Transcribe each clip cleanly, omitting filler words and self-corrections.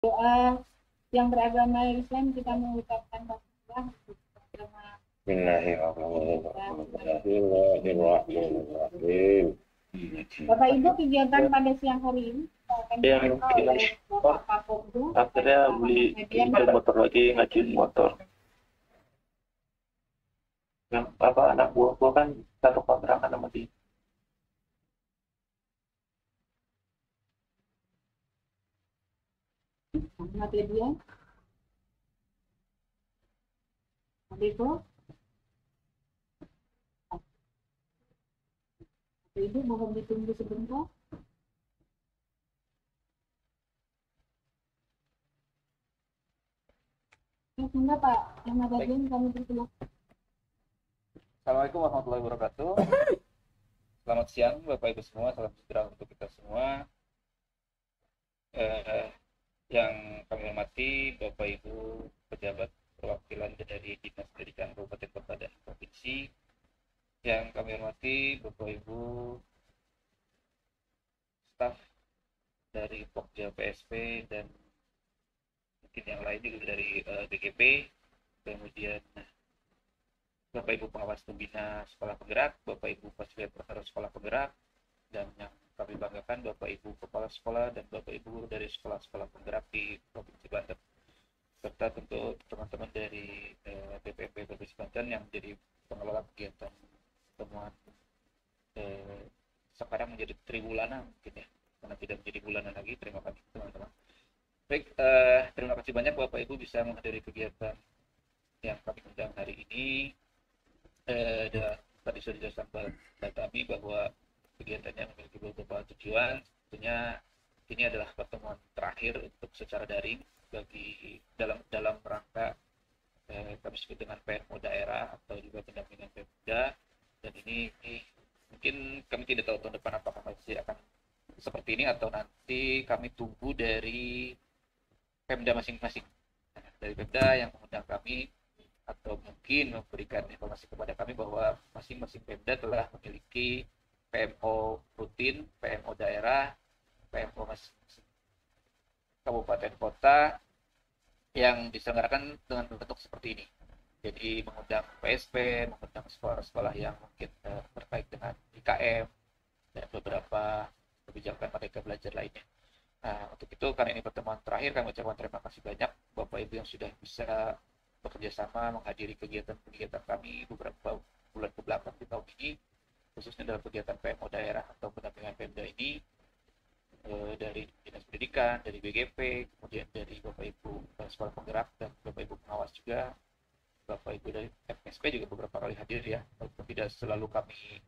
Doa yang beragama Islam kita mengucapkan basmalah agama Bismillahirrahmanirrahim. Bapak Ibu kegiatan pada siang hari ini akan Yang dibuka bilang oleh oh, Bapak Kapolda akhirnya beli Median motor lagi, ngajuin motor. Yang apa anak buah gua kan satu kontrakan sama dia. Median itu Bapak Ibu mohon ditunggu sebentar. Sehingga Pak Ahmad Adian kami persilakan. Assalamualaikum warahmatullahi wabarakatuh. Selamat siang Bapak Ibu semua, salam sejahtera untuk kita semua. Eh, yang kami hormati Bapak Ibu pejabat perwakilan dari Dinas Pendidikan Kabupaten Kota dan Provinsi. Yang kami hormati Bapak Ibu staf dari Pokja PSP dan mungkin yang lain juga dari BGP, kemudian Bapak Ibu pengawas pembina sekolah penggerak, Bapak Ibu fasilitator sekolah penggerak, dan yang kami banggakan Bapak Ibu kepala sekolah dan Bapak Ibu guru dari sekolah-sekolah penggerak di Provinsi Banten, serta tentu teman-teman dari BPMP Provinsi Banten yang menjadi pengelola kegiatan pertemuan sekarang menjadi triwulan mungkin ya, karena tidak menjadi bulanan lagi. Terima kasih teman-teman. Baik, terima kasih banyak Bapak Ibu bisa menghadiri kegiatan yang kami undang hari ini. Tadi sudah dijelaskan kepada kami bahwa kegiatannya memiliki beberapa tujuan. Tentunya ini adalah pertemuan terakhir untuk secara daring bagi dalam rangka kami sebut dengan PMO daerah atau juga pendampingan Pemda. Dan ini mungkin kami tidak tahu tahun depan apakah masih akan seperti ini atau nanti kami tunggu dari Pemda masing-masing. Dari Pemda yang mengundang kami atau mungkin memberikan informasi kepada kami bahwa masing-masing Pemda telah memiliki PMO rutin, PMO daerah, PMO kabupaten kota yang diselenggarakan dengan bentuk seperti ini. Jadi mengundang PSP, mengundang sekolah-sekolah yang mungkin terkait dengan IKM dan beberapa kebijakan Merdeka Belajar lainnya. Nah, untuk itu karena ini pertemuan terakhir, kami ucapkan terima kasih banyak Bapak Ibu yang sudah bisa bekerja sama menghadiri kegiatan-kegiatan kami beberapa bulan ke belakang di tahun ini, khususnya dalam kegiatan PMO daerah atau pendampingan Pemda ini, dari Dinas Pendidikan, dari BGP, kemudian dari Bapak Ibu sekolah penggerak dan Bapak Ibu pengawas juga, Bapak Ibu dari FSP juga beberapa kali hadir ya, walaupun tidak selalu kami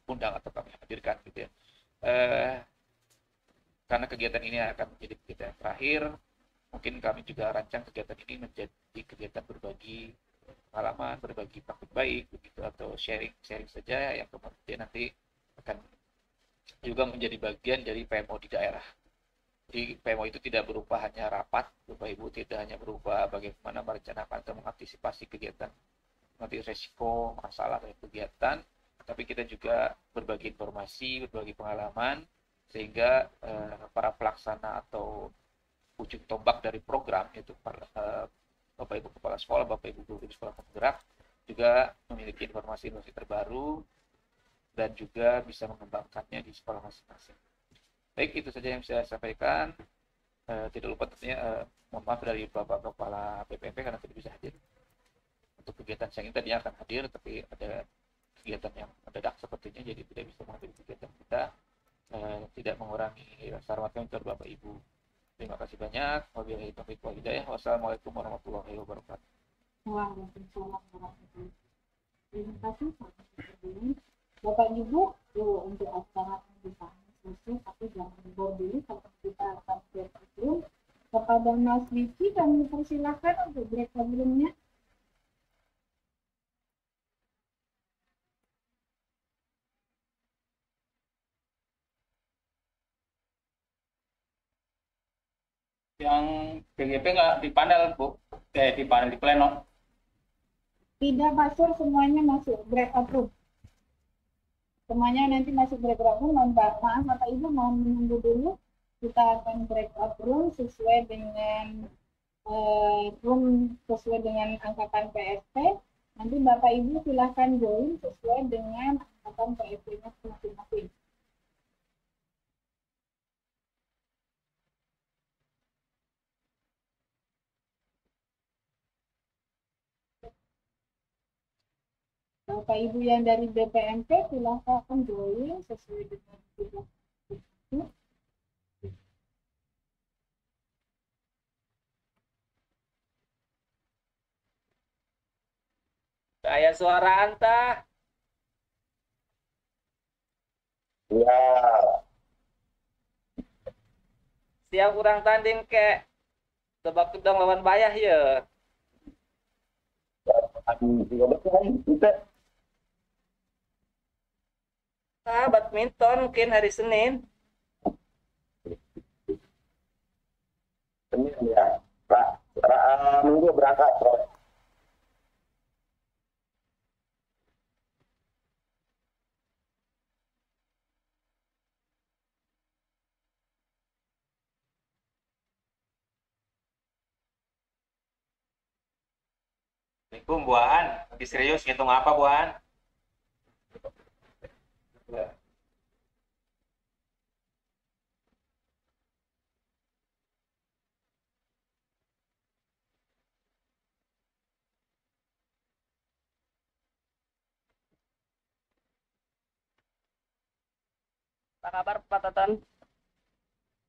undang atau kami hadirkan gitu ya. Uh, karena kegiatan ini akan menjadi kegiatan yang terakhir, mungkin kami juga rancang kegiatan ini menjadi kegiatan berbagi pengalaman, berbagi praktik baik begitu, atau sharing saja yang kemudian nanti akan juga menjadi bagian dari PMO di daerah. Jadi PMO itu tidak berupa hanya rapat, Bapak Ibu, tidak hanya berupa bagaimana merencanakan atau mengantisipasi kegiatan, nanti resiko, masalah dari kegiatan, tapi kita juga berbagi informasi, berbagi pengalaman, sehingga para pelaksana atau ujung tombak dari program, yaitu Bapak Ibu kepala sekolah, Bapak Ibu guru di sekolah penggerak, juga memiliki informasi-informasi terbaru dan juga bisa mengembangkannya di sekolah masing-masing. Baik, itu saja yang saya sampaikan. Tidak lupa tentunya mohon maaf dari Bapak Kepala BPMP karena tidak bisa hadir untuk kegiatan siang ini. Tadinya akan hadir tapi ada kegiatan yang mendadak sepertinya, jadi tidak bisa menghadiri kegiatan kita. Tidak mengurangi rasa hormat kami kepada Bapak Ibu. Terima kasih banyak. Wabillahi taufiq wal hidayah. Wassalamualaikum warahmatullahi wabarakatuh. Waalaikumsalam warahmatullahi wabarakatuh. Terima kasih Bapak Ibu untuk acara pembukaan selesai, tapi jangan dibawa dulu kalau kita akan break room. Kepada Mas Vicky kami persilakan untuk break roomnya. Yang BGP nggak di panel, Bu? Di panel di pleno. Tidak masuk, semuanya masuk break room. Semuanya nanti masuk break room. Maaf Bapak Ibu mau menunggu dulu. kita akan breakout room sesuai dengan room sesuai dengan angkatan PSP. Nanti Bapak Ibu silahkan join sesuai dengan angkatan PSP-nya masing-masing. Bapak Ibu yang dari BPMP silahkan join sesuai dengan tugas. Kayak suara anta. Ya, Siap kurang tanding ke tebak kedong lawan Bayah ya. juga betul kita Badminton mungkin hari Senin. Senin ya. Minggu berangkat, Bro. Assalamualaikum, Buan. Lagi serius ngitung apa, Buan? Apa kabar Pak Toton?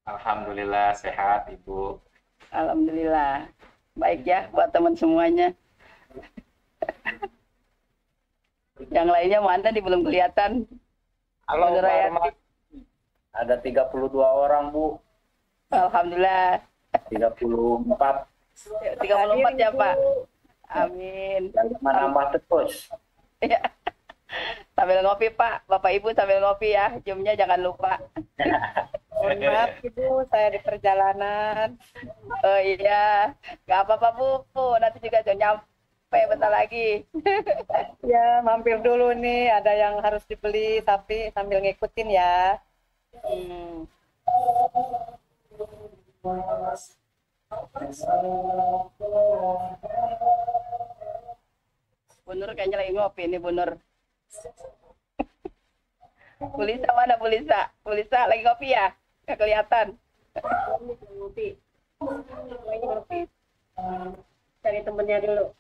Alhamdulillah sehat, Ibu. Alhamdulillah. Baik ya buat teman semuanya. Yang lainnya mana nih belum kelihatan. Halo, Bener Mbak ya? Arma. Ada 32 orang, Bu. Alhamdulillah. 34. 34 ya Pak. Amin. Yang nambah terus. Ya. Sambil ngopi Pak, Bapak Ibu sambil ngopi ya. Jamnya jangan lupa. Mohon maaf Ibu, saya di perjalanan. Oh iya, nggak apa-apa Bu. Nanti juga udah nyampe bentar lagi. Ya, mampir dulu nih, ada yang harus dibeli, tapi sambil ngikutin ya. Hmm. Bu Nur kayaknya lagi ngopi nih Bu Nur. Bu Lisa mana Bu Lisa? Bu Lisa lagi ngopi ya? Nggak kelihatan. Ngopi. Lagi ngopi. Cari temennya dulu.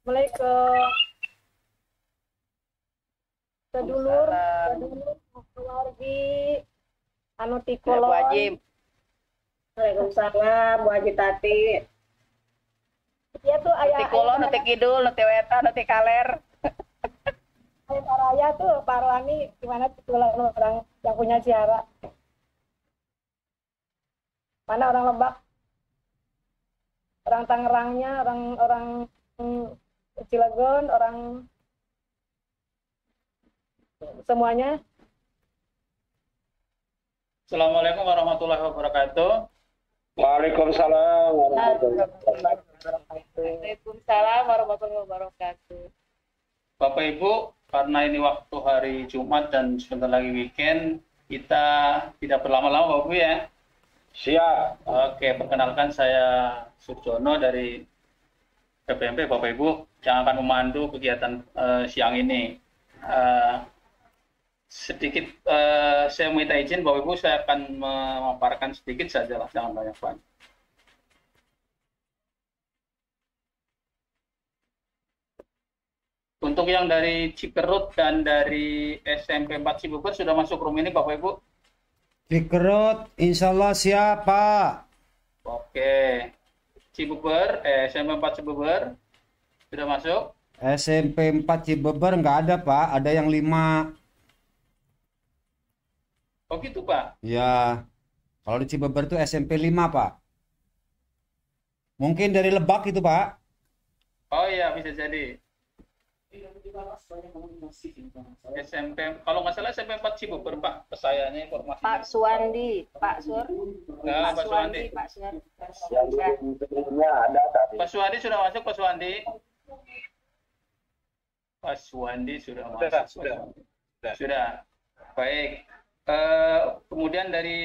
Mulai ke dulur, keluargi, anu Ya, Bu tikolon. Haji. Waalaikumsalam, Bu Haji Tati. Iya tuh Nanti kulon, nanti kidul, nanti wetan, nanti kaler. Ayah Raya tuh Pak Rohani gimana tuh orang yang punya ziarah? Mana orang Lebak? Orang Tangerangnya, orang Cilegon, orang semuanya. Assalamualaikum warahmatullahi wabarakatuh. Waalaikumsalam. Waalaikumsalam warahmatullahi wabarakatuh. Bapak Ibu, karena ini waktu hari Jumat dan sebentar lagi weekend, kita tidak berlama-lama Bapak Ibu ya. Siap. Oke, perkenalkan saya Surjono dari PPMP Bapak Ibu yang akan memandu kegiatan siang ini. Sedikit saya minta izin Bapak Ibu, saya akan memaparkan sedikit saja lah, jangan banyak-banyak. Untuk yang dari Cikerut dan dari SMP 4 Cibubur sudah masuk room ini Bapak Ibu? Cikerut, insya Allah siap Pak. Oke. Cibubur, SMP 4 Cibubur sudah masuk? SMP 4 Cibeber nggak ada Pak, ada yang 5. Oh gitu Pak? Ya, kalau di Cibeber tuh SMP 5 Pak. Mungkin dari Lebak itu Pak. Oh iya bisa jadi. SMP, kalau nggak salah SMP 4 Cibober Pak, pesayanya informasi. Pak Suwandi, Pak Sur, Nah, Pak Suwandi. Pak Suwandi. Yang di sebelumnya ada tadi. Pak Suwandi sudah masuk, Pak Suwandi. Pak Suwandi sudah masuk. Sudah. Baik. Kemudian dari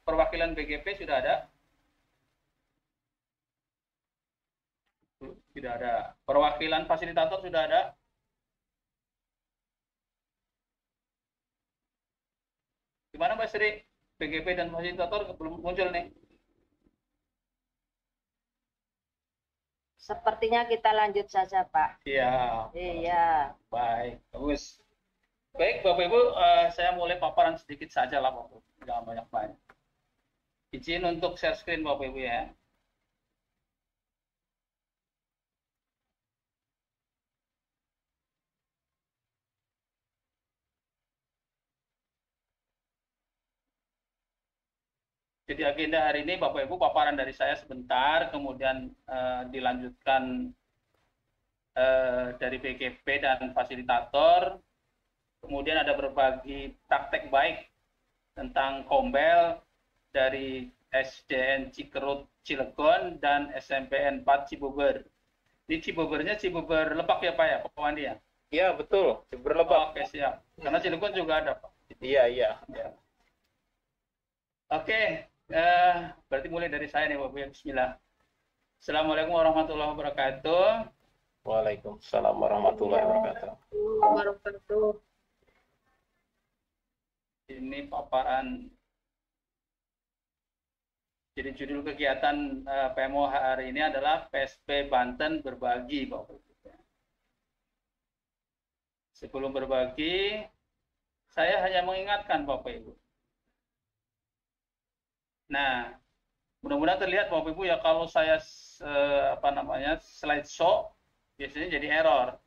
perwakilan BGP sudah ada? Tidak ada. Perwakilan fasilitator sudah ada? Gimana Mbak Sri? BGP dan fasilitator belum muncul nih. Sepertinya kita lanjut saja, Pak. Iya. Iya. Baik, bagus. Baik, Bapak Ibu, saya mulai paparan sedikit saja lah, Bapak Ibu. Jangan banyak-banyak. Izin untuk share screen, Bapak Ibu ya. Jadi agenda hari ini Bapak Ibu paparan dari saya sebentar, kemudian dilanjutkan dari BGP dan fasilitator, kemudian ada berbagi praktek baik tentang Kombel dari SDN Cikerut Cilegon dan SMPN 4 Cibober. Ini Cibobernya Cibober Lebak ya Pak ya, Pak Wandi ya? Iya betul, Ciberlebak. Oke siap. Karena Cilegon juga ada Pak. Iya iya. Oke, berarti mulai dari saya nih Bapak Ibu. Bismillah. Assalamualaikum warahmatullahi wabarakatuh. Waalaikumsalam warahmatullahi wabarakatuh. Ini paparan. Jadi judul kegiatan PMO hari ini adalah PSP Banten berbagi Bapak Ibu. Sebelum berbagi, saya hanya mengingatkan Bapak Ibu. Nah, mudah-mudahan terlihat Bapak Ibu ya, kalau saya slideshow biasanya jadi error.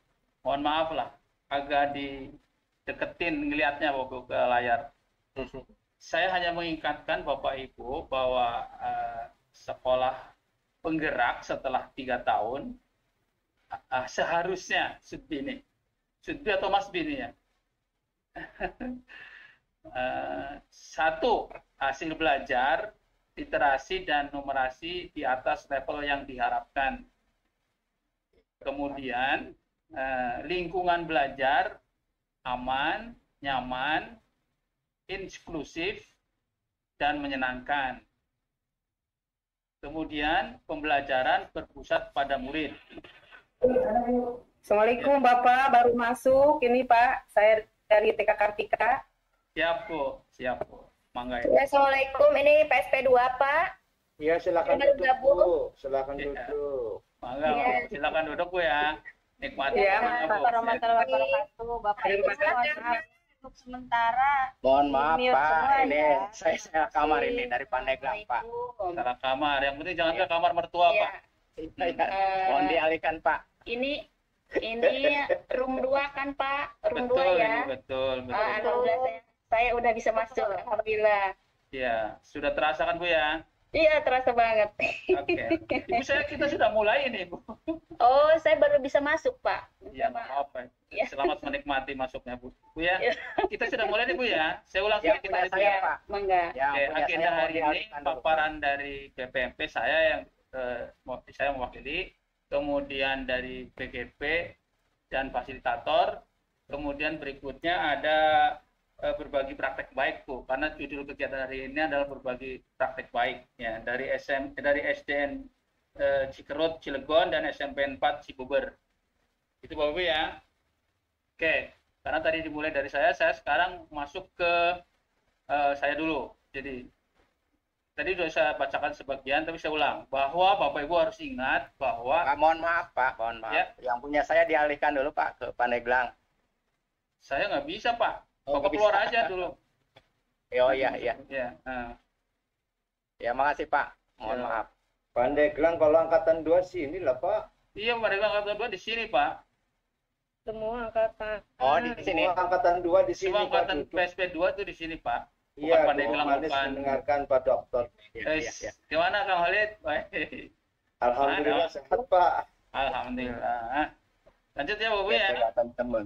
Mohon maaf lah, agak dideketin ngelihatnya Bapak Ibu ke layar. Saya hanya mengingatkan Bapak Ibu bahwa sekolah penggerak setelah 3 tahun seharusnya Sudbini atau Mas Bini ya. Satu, hasil belajar, literasi dan numerasi di atas level yang diharapkan. Kemudian lingkungan belajar aman, nyaman, inklusif, dan menyenangkan. Kemudian pembelajaran berpusat pada murid. Assalamualaikum Bapak, baru masuk. Ini Pak, saya dari TK Kartika. Siap Bu, siap Bu. Mangga ya. Assalamualaikum, ini PSP 2 Pak. Iya, silakan Baru duduk, gabung. Bu. Silakan Iya. duduk. Mangga Bu, silakan duduk Bu ya. Nikmati Ya, waktunya, Bu. warahmatullahi wabarakatuh. Bapak Ibu, mohon maaf untuk sementara. Mohon maaf Mute Pak, semua ini ya. saya kamar ini dari Pandeglang Pak. Salah kamar, yang penting jangan ke kamar mertua Iya. Pak. Ya, mohon dialihkan Pak. Ini room 2 kan Pak? Room 2 Betul, ya. Ibu, betul. Alhamdulillah saya udah bisa masuk. Alhamdulillah. Ya, sudah terasa kan Bu ya? Iya, terasa banget. Oke. Ibu kita sudah mulai ini Bu. Oh, saya baru bisa masuk, Pak. Ya, maaf Pak. Ya. Selamat menikmati masuknya Bu. Bu ya, Ya. kita sudah mulai nih Bu ya. Saya ulang Ya, sedikit punya tadi Bu saya ya. Pak. Mangga. Ya, Oke, punya agenda saya mohon hari ini dialihkan dulu, Pak. paparan dari BPMP saya yang saya mewakili, kemudian dari BGP dan fasilitator, kemudian berikutnya ada berbagi praktek baik Bu, karena judul kegiatan hari ini adalah berbagi praktek baik ya dari SDN Cikerut Cilegon dan SMPN 4 Cibober. Itu Bapak Ibu ya. Oke, karena tadi dimulai dari saya sekarang masuk ke saya dulu. Jadi tadi sudah saya bacakan sebagian, tapi saya ulang bahwa Bapak Ibu harus ingat bahwa Pak, mohon maaf Pak, mohon maaf. Ya. Yang punya saya dialihkan dulu Pak ke Pandeglang. saya nggak bisa Pak. Oh, Bapak nggak keluar bisa. aja dulu. Oh iya, iya. Ya, Ya, makasih Pak. Mohon Ya. maaf. Pandeglang kalau angkatan 2 sini lah, Pak. iya mereka angkatan 2 di sini Pak. Semua angkatan. Oh, di sini. Semua angkatan 2 di sini, Semua Pak. angkatan duduk. PSP 2 itu di sini Pak. Iya, Bukan Pandeglang, Bu Manis bukan. mendengarkan Pak Dokter. Ya, ya, ya. Gimana Kang Khalid? Baik. Alhamdulillah Mana? sehat, Pak. Alhamdulillah. Lanjut ya Bapak Ibu ya. teman-teman.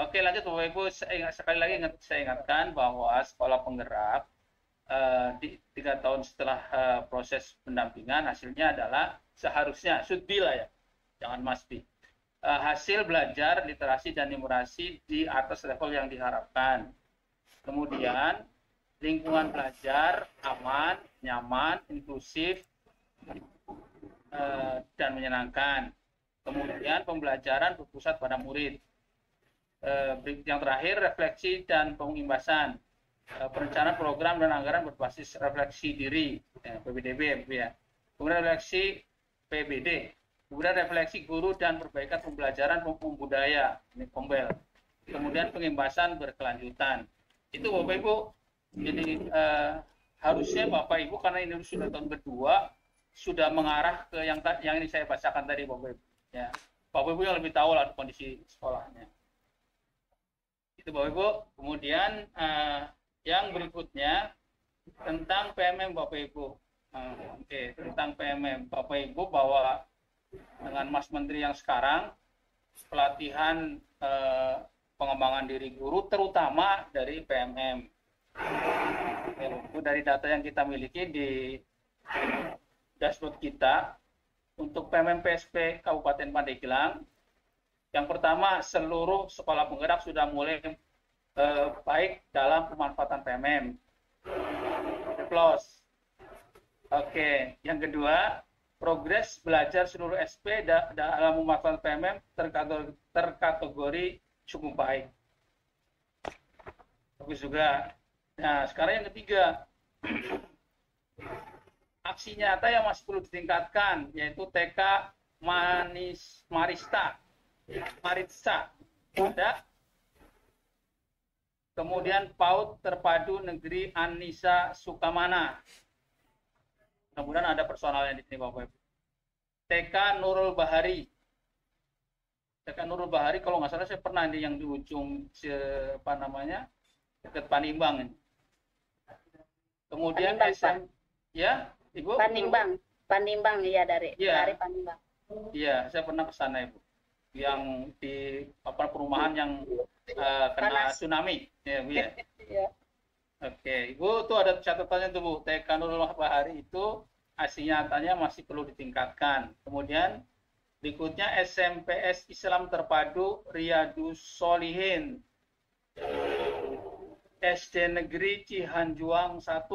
Oke, lanjut Bapak Ibu. Sekali lagi saya ingatkan bahwa sekolah penggerak di 3 tahun setelah proses pendampingan hasilnya adalah seharusnya should be lah ya, jangan must be. Hasil belajar literasi dan numerasi di atas level yang diharapkan. Kemudian lingkungan belajar aman, nyaman, inklusif, dan menyenangkan. Kemudian pembelajaran berpusat pada murid. Yang terakhir refleksi dan pengimbasan. Perencanaan program dan anggaran berbasis refleksi diri, PBDB ya. Kemudian refleksi PBD. Kemudian refleksi guru dan perbaikan pembelajaran budaya, ini Pombel. Kemudian pengimbasan berkelanjutan. Itu Bapak Ibu. Jadi harusnya Bapak Ibu karena ini sudah tahun kedua sudah mengarah ke yang ini saya bacakan tadi Bapak Ibu. Ya, Bapak Ibu yang lebih tahu lah kondisi sekolahnya. Itu Bapak Ibu. Kemudian yang berikutnya tentang PMM Bapak Ibu. Oke, tentang PMM Bapak Ibu bahwa dengan Mas Menteri yang sekarang pelatihan pengembangan diri guru terutama dari PMM. Itu dari data yang kita miliki di dashboard kita untuk PMM PSP Kabupaten Pandeglang. Yang pertama, seluruh sekolah penggerak sudah mulai baik dalam pemanfaatan PMM. Plus. Oke, yang kedua, progres belajar seluruh SP dalam pemanfaatan PMM terkategori cukup baik. Bagus juga. Nah, sekarang yang ketiga, aksi nyata yang masih perlu ditingkatkan, yaitu TK Maritsa. Ada. Kemudian PAUD Terpadu Negeri Anissa Sukamana. Kemudian ada personalnya di sini Bapak Ibu. TK Nurul Bahari. TK Nurul Bahari kalau nggak salah saya pernah di yang di ujung dekat Panimbang. Kemudian Panimbang, ya Ibu. Panimbang iya dari Panimbang. Iya, saya pernah ke sana Ibu. Yang di perumahan yang kena tsunami, ya Bu ya. Iya. Oke, Ibu tuh ada catatannya tuh Bu. TK Nurul Bahari itu aksi nyatanya masih perlu ditingkatkan. Kemudian berikutnya SMPS Islam Terpadu Riyadus Solihin, SD Negeri Cihanjuang 1,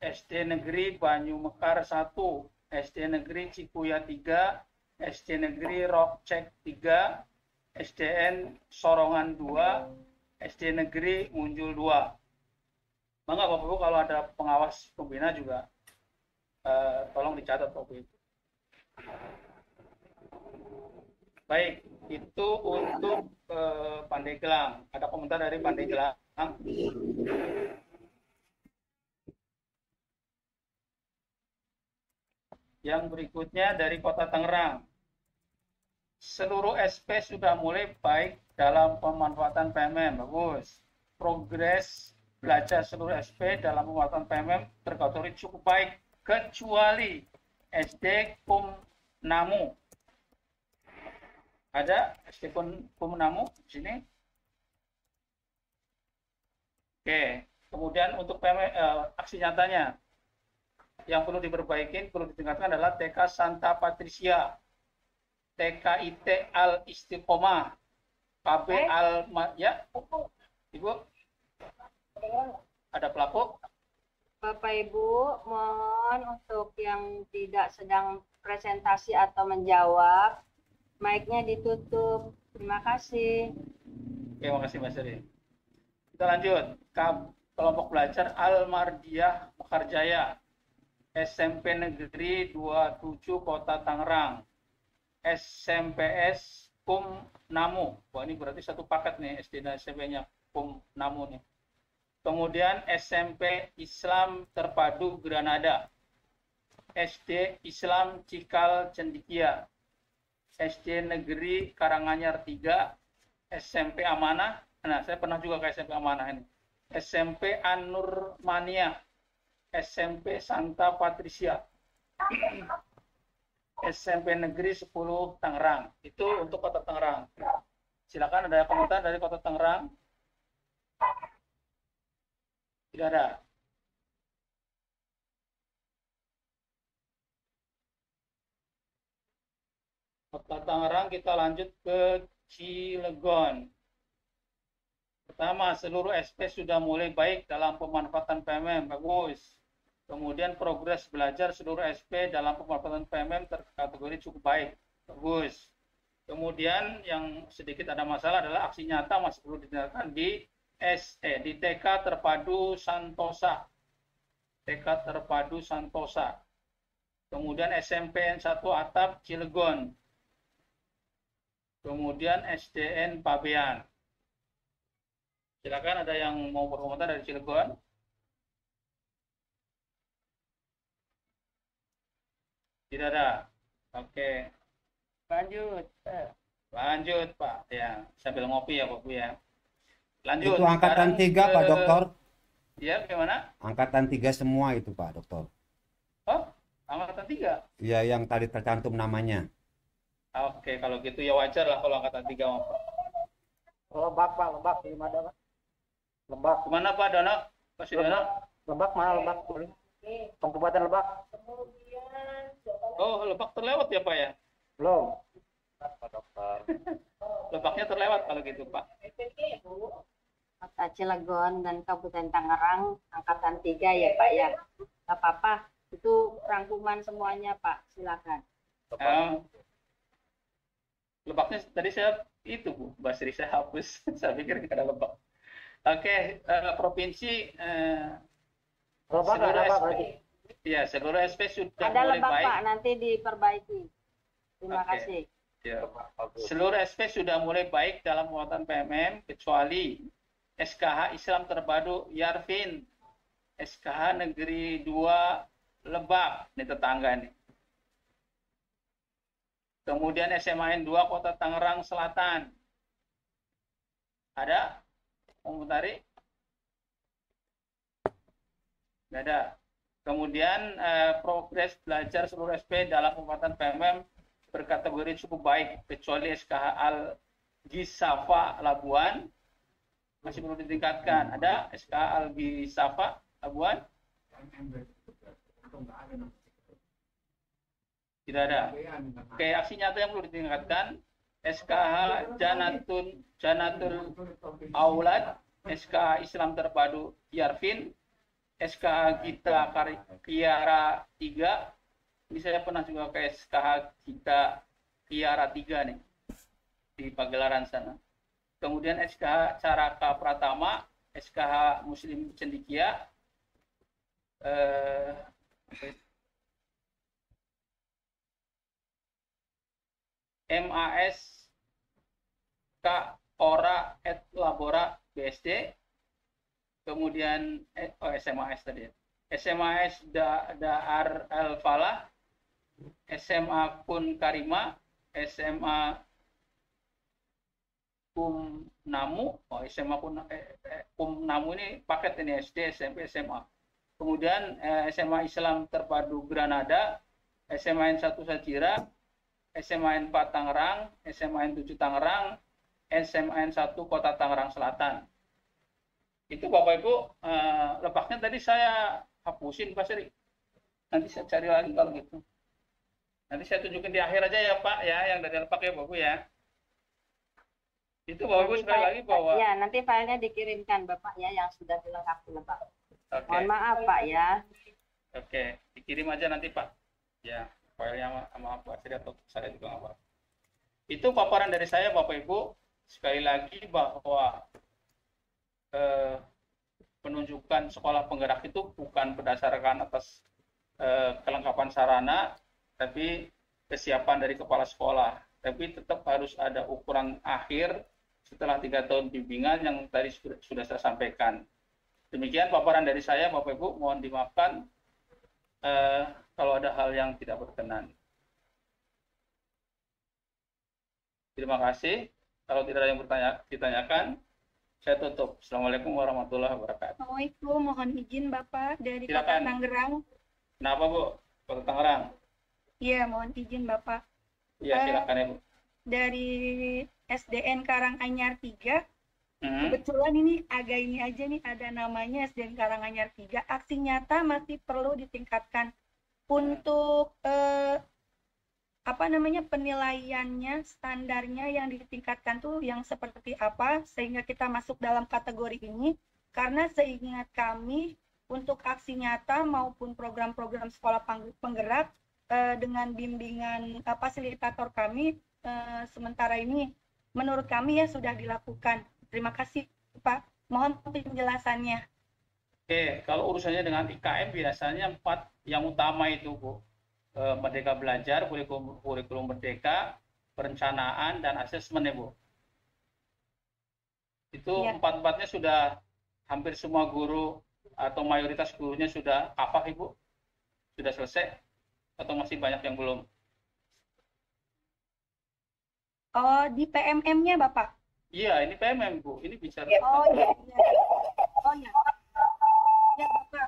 SD Negeri Banyu Mekar 1, SD Negeri Cikuya 3, SD Negeri Rokcek 3, SDN Sorongan 2, SD Negeri Munjul 2. Maka Bapak Ibu kalau ada pengawas pembina juga tolong dicatat Bapak Ibu. Baik, itu untuk Pandeglang. Ada komentar dari Pandeglang? Yang berikutnya dari Kota Tangerang. Seluruh SP sudah mulai baik dalam pemanfaatan PMM. Bagus. Progres belajar seluruh SP dalam pemanfaatan PMM terkategori cukup baik. Kecuali SD Kumnamu. Ada SD Kumnamu di sini? Oke. Kemudian untuk PMM, aksi nyatanya yang perlu diperbaiki, perlu ditingkatkan adalah TK Santa Patricia, TKIT Al Istiqomah, KB Al ya, Ibu. Ada pelaku? Bapak Ibu, mohon untuk yang tidak sedang presentasi atau menjawab, mic-nya ditutup. Terima kasih. Oke, terima kasih Mas Eri. Kita lanjut. Kelompok belajar Al-Mardiyah Mekarjaya, SMP Negeri 27 Kota Tangerang, SMPS Kumnamu. Wah, ini berarti satu paket nih SD dan SMP-nya Kumnamu nih. Kemudian SMP Islam Terpadu Granada, SD Islam Cikal Cendikia, SD Negeri Karanganyar 3, SMP Amanah. Nah, saya pernah juga ke SMP Amanah ini. SMP An-Nur Mania, SMP Santa Patricia, SMP Negeri 10 Tangerang. Itu untuk Kota Tangerang. Silakan, ada komentar dari Kota Tangerang? Tidak ada. Kota Tangerang, kita lanjut ke Cilegon. Pertama, seluruh SP sudah mulai baik dalam pemanfaatan PMM. Bagus. Kemudian progres belajar seluruh SP dalam pemanfaatan PMM terkategori cukup baik. Bagus. Kemudian yang sedikit ada masalah adalah aksi nyata masih perlu ditingkatkan di di TK Terpadu Santosa. TK Terpadu Santosa. Kemudian SMPN 1 Atap Cilegon. Kemudian SDN Pabean. Silakan, ada yang mau berkomentar dari Cilegon? Tidak ada. Oke. Lanjut. Lanjut, Pak. Ya, sambil ngopi ya, Pak Bu ya. Lanjut. Itu angkatan 3, Pak Dokter. Ya, gimana? Angkatan 3 semua itu, Pak Dokter. Oh, angkatan 3? Ya, yang tadi tercantum namanya. Oke, kalau gitu ya wajar lah kalau angkatan 3, Pak. Lebak, Pak. Lebak. Di mana, Pak? Lebak. Kemana, Pak Dono? Pak Dono? Lebak mana, Lebak? Kabupaten Lebak. Oh, Lebak terlewat ya, Pak ya? Belum. Pak Dokter. Lebaknya terlewat kalau gitu, Pak. Kota Cilegon dan Kabupaten Tangerang angkatan 3 ya Pak ya. Gak apa-apa, itu rangkuman semuanya Pak, silakan. Lebaknya tadi saya itu Bu, Basri saya hapus. Saya pikir nggak ada Lebak. Oke, provinsi Lebak seluruh ada apa SP. berarti? Ya, seluruh SP sudah Ada mulai Lebak baik. Pak, nanti diperbaiki. Terima Oke. kasih. Ya. Seluruh SP sudah mulai baik dalam penguatan PMM kecuali SKH Islam Terpadu Yarfin, SKH Negeri 2 Lebak, ini tetangga nih. Kemudian SMAN 2 Kota Tangerang Selatan. Ada? Komentari? Nggak ada. Kemudian progres belajar seluruh SP dalam penguatan PMM berkategori cukup baik, kecuali SKH Al-Gisafa Labuan masih perlu ditingkatkan. Ada SKH Al-Gisafa Labuan? Tidak ada. Oke, aksi nyata yang perlu ditingkatkan. SKH Janatul Aulad, SKH Islam Terpadu Yarfin, SKH Gita Kiara 3. Ini saya pernah juga ke SKH Gita Kiara 3 nih di Pagelaran sana. Kemudian SKH Caraka Pratama, SKH Muslim Cendikia, MAS K Ora et Labora BSD, kemudian SMAS tadi ya. SMAS Dar Al Falah, SMA Kun Karima, SMA Kum Namu, SMA Kum Namu ini paket ini SD, SMP, SMA. Kemudian SMA Islam Terpadu Granada, SMAN 1 Sajira, SMAN 4 Tangerang, SMAN 7 Tangerang, SMAN 1 Kota Tangerang Selatan. Itu Bapak Ibu, Lebaknya tadi saya hapusin Pak Sri. Nanti saya cari lagi kalau gitu. Nanti saya tunjukin di akhir aja ya Pak ya, yang dari Lebak ya Bapak ya. Itu Bapak Ibu sekali lagi bahwa ya nanti filenya dikirimkan Bapak ya yang sudah dilengkapi Pak. Oke. Mohon maaf Pak ya. Oke, dikirim aja nanti Pak. Ya, filenya sama Pak Sri atau saya juga nggak apa. Itu paparan dari saya Bapak Ibu. Sekali lagi bahwa penunjukan sekolah penggerak itu bukan berdasarkan atas kelengkapan sarana, tapi kesiapan dari kepala sekolah. Tapi tetap harus ada ukuran akhir setelah 3 tahun bimbingan yang tadi sudah saya sampaikan. Demikian paparan dari saya, Bapak Ibu. Mohon dimaafkan kalau ada hal yang tidak berkenan. Terima kasih. Kalau tidak ada yang ditanyakan, saya tutup. Assalamualaikum warahmatullahi wabarakatuh. Assalamualaikum, mohon izin Bapak dari Silakan. Kota Tangerang. Kenapa Bu? Kota Tangerang. Iya, mohon izin Bapak. Iya, silakan Ibu. Dari SDN Karanganyar 3, Hmm. kebetulan ini agak ini aja nih, ada namanya SDN Karanganyar 3. Aksi nyata masih perlu ditingkatkan. Untuk penilaiannya, standarnya yang ditingkatkan tuh yang seperti apa sehingga kita masuk dalam kategori ini. Karena seingat kami untuk aksi nyata maupun program-program sekolah penggerak dengan bimbingan fasilitator kami sementara ini menurut kami ya sudah dilakukan. Terima kasih Pak, mohon penjelasannya. Oke, kalau urusannya dengan IKM biasanya 4 yang utama itu Bu. Merdeka Belajar, kurikulum Merdeka, perencanaan, dan asesmen ya Bu. Itu Ya. 4-4-nya sudah hampir semua guru atau mayoritas gurunya sudah hafal Ibu? Sudah selesai? Atau masih banyak yang belum? Oh, di PMM-nya Bapak? Iya, ini PMM Bu. Ini bicara. Oh iya. Oh iya. Ya Bapak.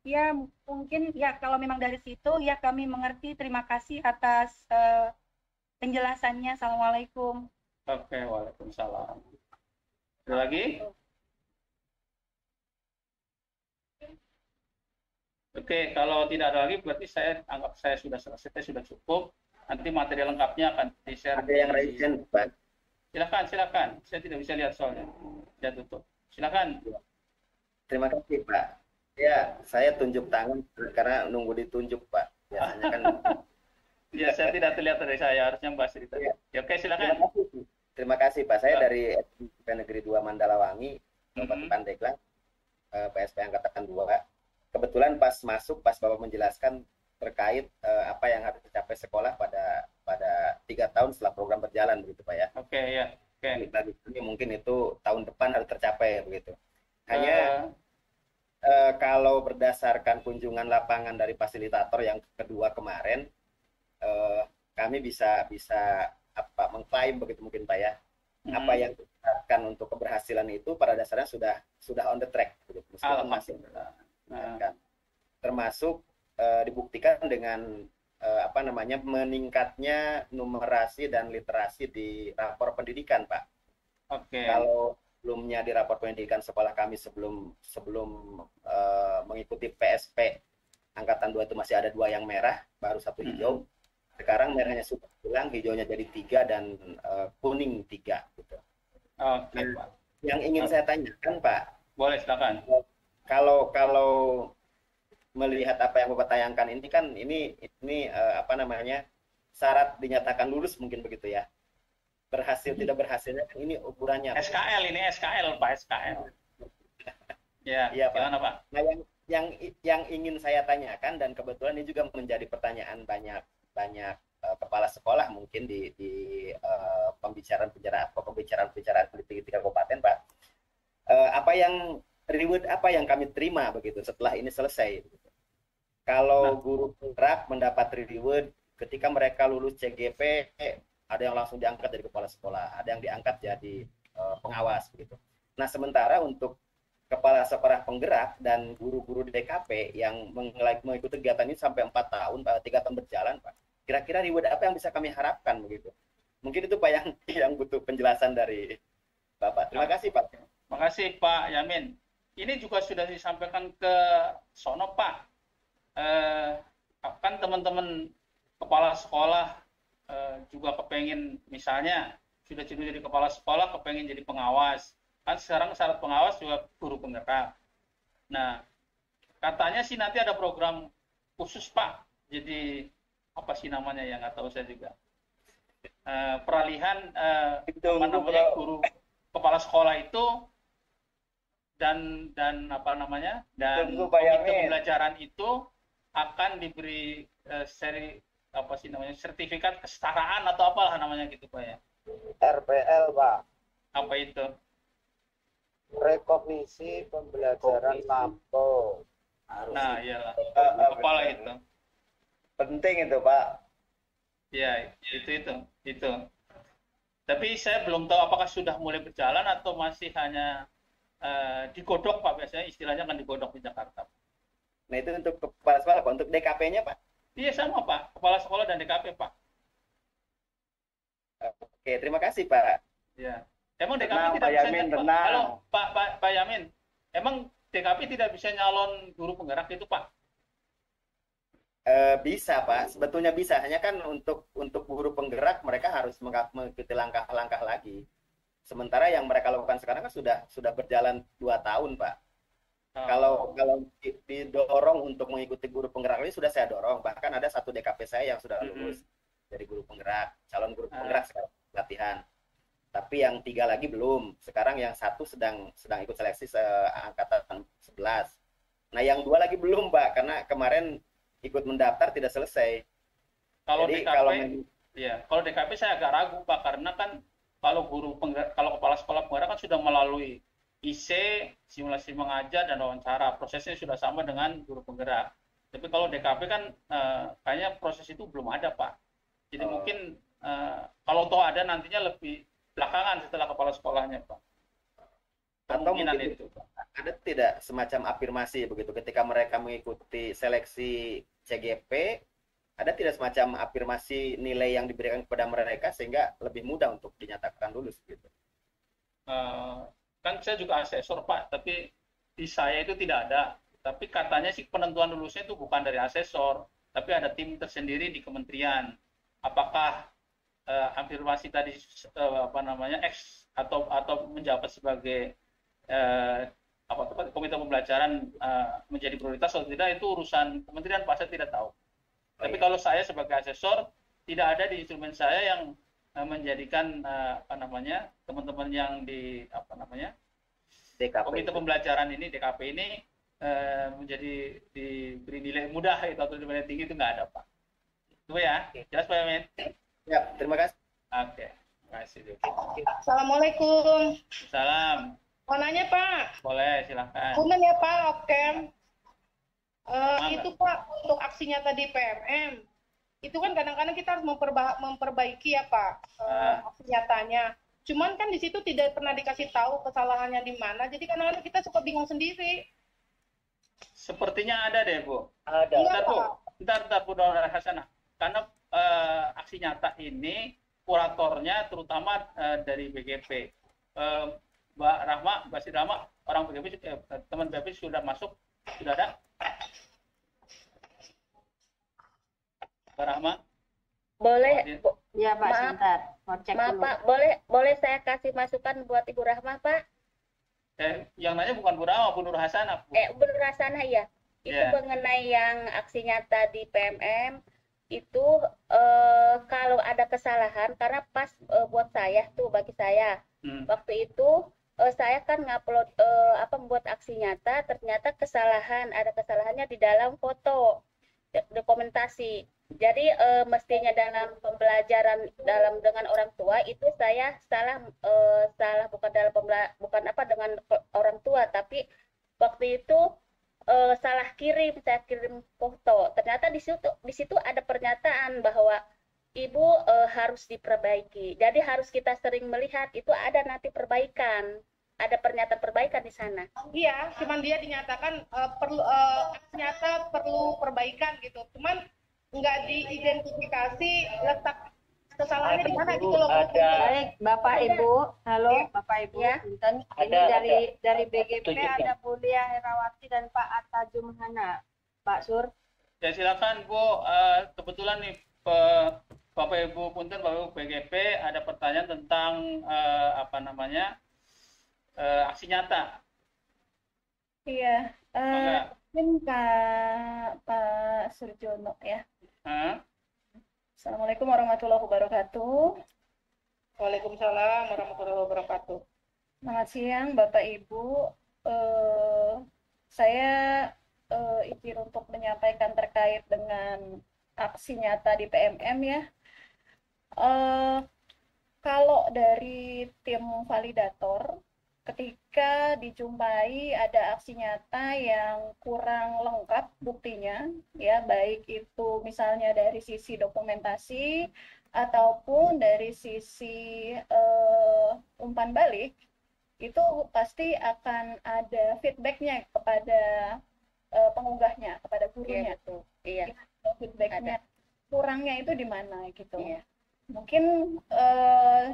Ya mungkin ya kalau memang dari situ ya kami mengerti. Terima kasih atas penjelasannya. Assalamualaikum. Oke, waalaikumsalam. Ada lagi? Oke, kalau tidak ada lagi berarti saya anggap saya sudah selesai, sudah cukup. Nanti materi lengkapnya akan di-share. Ada yang raise hand, Pak. Silakan. Saya tidak bisa lihat soalnya. Saya tutup. Silakan. Terima kasih, Pak. Ya, saya tunjuk tangan karena nunggu ditunjuk, Pak. Biasanya kan. Ya, saya tidak terlihat dari saya, harusnya Mbak Sri. Ya, oke, silakan. Terima kasih, Pak. Saya dari SMP Negeri 2 Mandalawangi, Kabupaten Pandeglang, PSP Angkatan 2. Kebetulan pas Bapak menjelaskan terkait apa yang harus dicapai sekolah pada 3 tahun setelah program berjalan, begitu Pak ya. Oke, ya. Oke. Ini mungkin itu tahun depan harus tercapai, begitu. Hanya kalau berdasarkan kunjungan lapangan dari fasilitator yang kedua kemarin, kami bisa mengklaim begitu mungkin Pak ya. Apa yang dikatakan untuk keberhasilan itu pada dasarnya sudah on the track, begitu. Meskipun masih termasuk dibuktikan dengan meningkatnya numerasi dan literasi di rapor pendidikan, Pak. Oke. Kalau sebelumnya di rapor pendidikan sekolah kami sebelum mengikuti PSP angkatan 2 itu masih ada 2 yang merah, baru 1 hijau. Sekarang merahnya sudah hilang, hijaunya jadi 3 dan kuning 3 gitu. Oke, Pak. Yang ingin saya tanyakan, Pak. Boleh, silakan. Kalau melihat apa yang Bapak tayangkan ini kan syarat dinyatakan lulus mungkin begitu ya. Berhasil tidak berhasilnya kan ini ukurannya. SKL Pak, SKL. Ya, iya Pak. Gimana Pak? Nah, yang ingin saya tanyakan dan kebetulan ini juga menjadi pertanyaan banyak kepala sekolah mungkin di pembicaraan politik di kabupaten Pak. Reward apa yang kami terima begitu setelah ini selesai. Kalau guru penggerak mendapat reward ketika mereka lulus CGP, ada yang langsung diangkat dari kepala sekolah, ada yang diangkat jadi pengawas begitu. Nah, sementara untuk kepala sekolah penggerak dan guru-guru DKP yang mengikuti kegiatan ini sampai 4 tahun, 3 tahun berjalan, Pak. Kira-kira reward apa yang bisa kami harapkan begitu? Mungkin itu Pak yang butuh penjelasan dari Bapak. Terima kasih, Pak. Terima kasih Pak Yamin. Ini juga sudah disampaikan ke sono Pak. Kan teman-teman kepala sekolah juga kepengen, misalnya sudah jadi kepala sekolah, kepengen jadi pengawas. Kan sekarang syarat pengawas juga guru penggerak. Nah, katanya sih nanti ada program khusus Pak. Jadi apa sih namanya ya, nggak tahu saya juga. Peralihan guru kepala sekolah itu dan komite pembelajaran itu akan diberi sertifikat kesetaraan atau apalah namanya gitu Pak ya. RPL Pak. Apa itu? Rekognisi pembelajaran lampau. Nah, iyalah. Apalah itu. Penting itu Pak. Ya, itu. Tapi saya belum tahu apakah sudah mulai berjalan atau masih hanya digodok Pak, biasanya istilahnya kan digodok di Jakarta. Nah, itu untuk kepala sekolah, Pak. Untuk DKP-nya, Pak? Iya sama Pak, kepala sekolah dan DKP Pak. Oke, terima kasih, Pak. Ya. Emang DKP Tenang, tidak Pak bisa Yamin, Pak. tenang. Halo Pak Yamin. Emang DKP tidak bisa nyalon guru penggerak itu Pak? Bisa, Pak. Sebetulnya bisa. Hanya kan untuk guru penggerak mereka harus mengikuti langkah-langkah lagi. Sementara yang mereka lakukan sekarang kan sudah berjalan 2 tahun, Pak. Kalau didorong untuk mengikuti guru penggerak ini sudah saya dorong. Bahkan ada 1 DKP saya yang sudah lulus dari guru penggerak, calon guru penggerak sekarang latihan. Tapi yang 3 lagi belum. Sekarang yang 1 sedang ikut seleksi angkatan 11. Nah, yang 2 lagi belum, Pak, karena kemarin ikut mendaftar tidak selesai. Kalau Jadi DKP, kalau DKP saya agak ragu Pak, karena kan kalau kepala sekolah penggerak kan sudah melalui IC, simulasi mengajar dan wawancara, prosesnya sudah sama dengan guru penggerak. Tapi kalau DKP kan kayaknya proses itu belum ada Pak. Jadi mungkin kalau toh ada nantinya lebih belakangan setelah kepala sekolahnya Pak. Atau mungkin itu, ada tidak semacam afirmasi begitu ketika mereka mengikuti seleksi CGP, ada tidak semacam afirmasi nilai yang diberikan kepada mereka sehingga lebih mudah untuk dinyatakan lulus gitu? Kan saya juga asesor Pak, tapi di saya itu tidak ada. Tapi katanya sih penentuan lulusnya itu bukan dari asesor, tapi ada tim tersendiri di kementerian. Apakah afirmasi tadi X atau menjabat sebagai komite pembelajaran menjadi prioritas atau tidak, itu urusan kementerian Pak, saya tidak tahu. Tapi kalau saya sebagai asesor, tidak ada di instrumen saya yang menjadikan teman-teman yang di DKP komite pembelajaran ini, DKP ini menjadi diberi nilai mudah atau nilai tinggi, itu nggak ada Pak. Itu ya, jelas Pak Yamin? Ya, terima kasih. Oke, terima kasih. Assalamualaikum. Salam. Mau nanya Pak? Boleh, silahkan. Punten ya Pak, oke. Itu Pak, untuk aksinya tadi PMM, itu kan kadang-kadang kita harus memperbaiki ya Pak, aksi nyatanya. Cuman kan di situ tidak pernah dikasih tahu kesalahannya di mana, jadi kadang-kadang kita suka bingung sendiri. Sepertinya ada deh Bu. Ada. Bentar Bu, bentar Bu Dr. Hasanah. Karena aksi nyata ini kuratornya terutama dari BGP. Mbak Rahma, Mbak Sidrama, orang BGP, teman BGP sudah masuk, sudah ada? Mbak Rahma? Boleh, ya Pak, Maaf. sebentar. Mau cek Maaf dulu. Pak, boleh saya kasih masukan buat Ibu Rahma Pak? Yang nanya bukan Bu Rahma, Bu Nur Hasanah. Bu Nur Hasanah ya. Itu Ya. mengenai yang aksi nyata di PMM, itu kalau ada kesalahan, karena pas buat saya tuh, bagi saya, waktu itu saya kan ngupload membuat aksi nyata, ternyata ada kesalahannya di dalam foto dokumentasi. Jadi mestinya dalam pembelajaran dengan orang tua itu saya salah bukan dengan orang tua, tapi waktu itu salah saya kirim foto. Ternyata di situ ada pernyataan bahwa ibu harus diperbaiki. Jadi harus kita sering melihat itu ada nanti perbaikan. Ada pernyataan perbaikan di sana. Iya, cuman dia dinyatakan nyata perlu perbaikan gitu. Cuman nggak diidentifikasi letak kesalahannya di mana gitu loh. Baik, Bapak Ibu, halo Bapak Ibu, Ya. Punten. Ini dari BGP ada Bu Lia Herawati dan Pak Atta Jumhana. Pak Sur. Ya silakan Bu, kebetulan nih Bapak Ibu Punten, Bapak Ibu BGP ada pertanyaan tentang aksi nyata. Iya, mungkin Pak Surjono ya. Assalamualaikum warahmatullahi wabarakatuh. Waalaikumsalam warahmatullahi wabarakatuh. Selamat siang Bapak Ibu. Saya izin untuk menyampaikan terkait dengan aksi nyata di PMM ya. Kalau dari tim validator, ketika dijumpai ada aksi nyata yang kurang lengkap buktinya, ya baik itu misalnya dari sisi dokumentasi ataupun dari sisi umpan balik, itu pasti akan ada feedbacknya kepada pengunggahnya, kepada gurunya. Iya. Feedbacknya kurangnya itu di mana gitu. Mungkin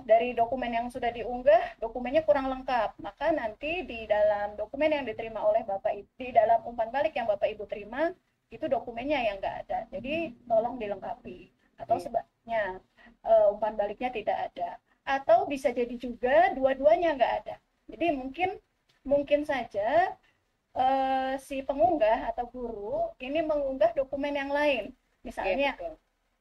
dari dokumen yang sudah diunggah, dokumennya kurang lengkap, maka nanti di dalam dokumen yang diterima oleh Bapak Ibu, di dalam umpan balik yang Bapak Ibu terima, itu dokumennya yang nggak ada. Jadi tolong dilengkapi. Atau sebaliknya, umpan baliknya tidak ada. Atau bisa jadi juga dua-duanya nggak ada. Jadi mungkin saja si pengunggah atau guru ini mengunggah dokumen yang lain. Misalnya,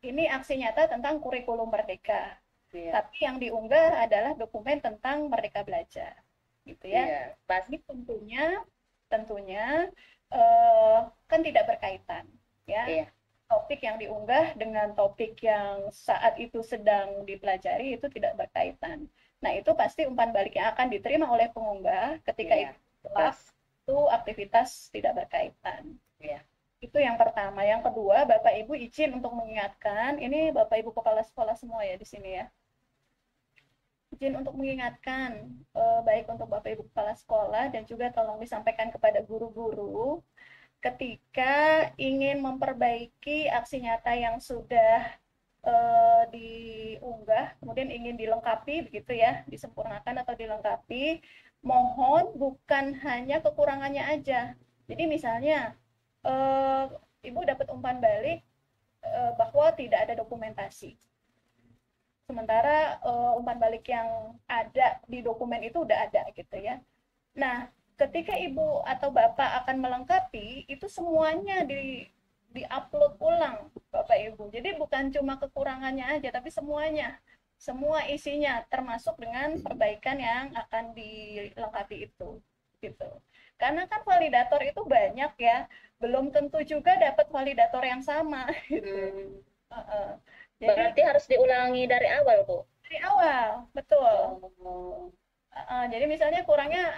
ini aksi nyata tentang kurikulum Merdeka. Tapi yang diunggah adalah dokumen tentang Merdeka Belajar. Gitu ya. Pasti tentunya kan tidak berkaitan. Ya. Topik yang diunggah dengan topik yang saat itu sedang dipelajari itu tidak berkaitan. Nah, itu pasti umpan balik yang akan diterima oleh pengunggah ketika itu aktivitas tidak berkaitan. Itu yang pertama. Yang kedua, Bapak Ibu izin untuk mengingatkan, ini Bapak Ibu kepala sekolah semua ya di sini ya. Izin untuk mengingatkan, baik untuk Bapak Ibu kepala sekolah dan juga tolong disampaikan kepada guru-guru ketika ingin memperbaiki aksi nyata yang sudah diunggah, kemudian ingin dilengkapi begitu ya, disempurnakan atau dilengkapi, mohon bukan hanya kekurangannya aja. Jadi misalnya Ibu dapat umpan balik bahwa tidak ada dokumentasi. Sementara umpan balik yang ada di dokumen itu udah ada gitu ya. Nah, ketika Ibu atau Bapak akan melengkapi, itu semuanya di-upload ulang Bapak Ibu. Jadi bukan cuma kekurangannya aja, tapi semuanya. Semua isinya termasuk dengan perbaikan yang akan dilengkapi itu gitu. Karena kan validator itu banyak ya, belum tentu juga dapat validator yang sama gitu. Jadi, berarti harus diulangi dari awal, Bu? Dari awal, betul. Jadi misalnya kurangnya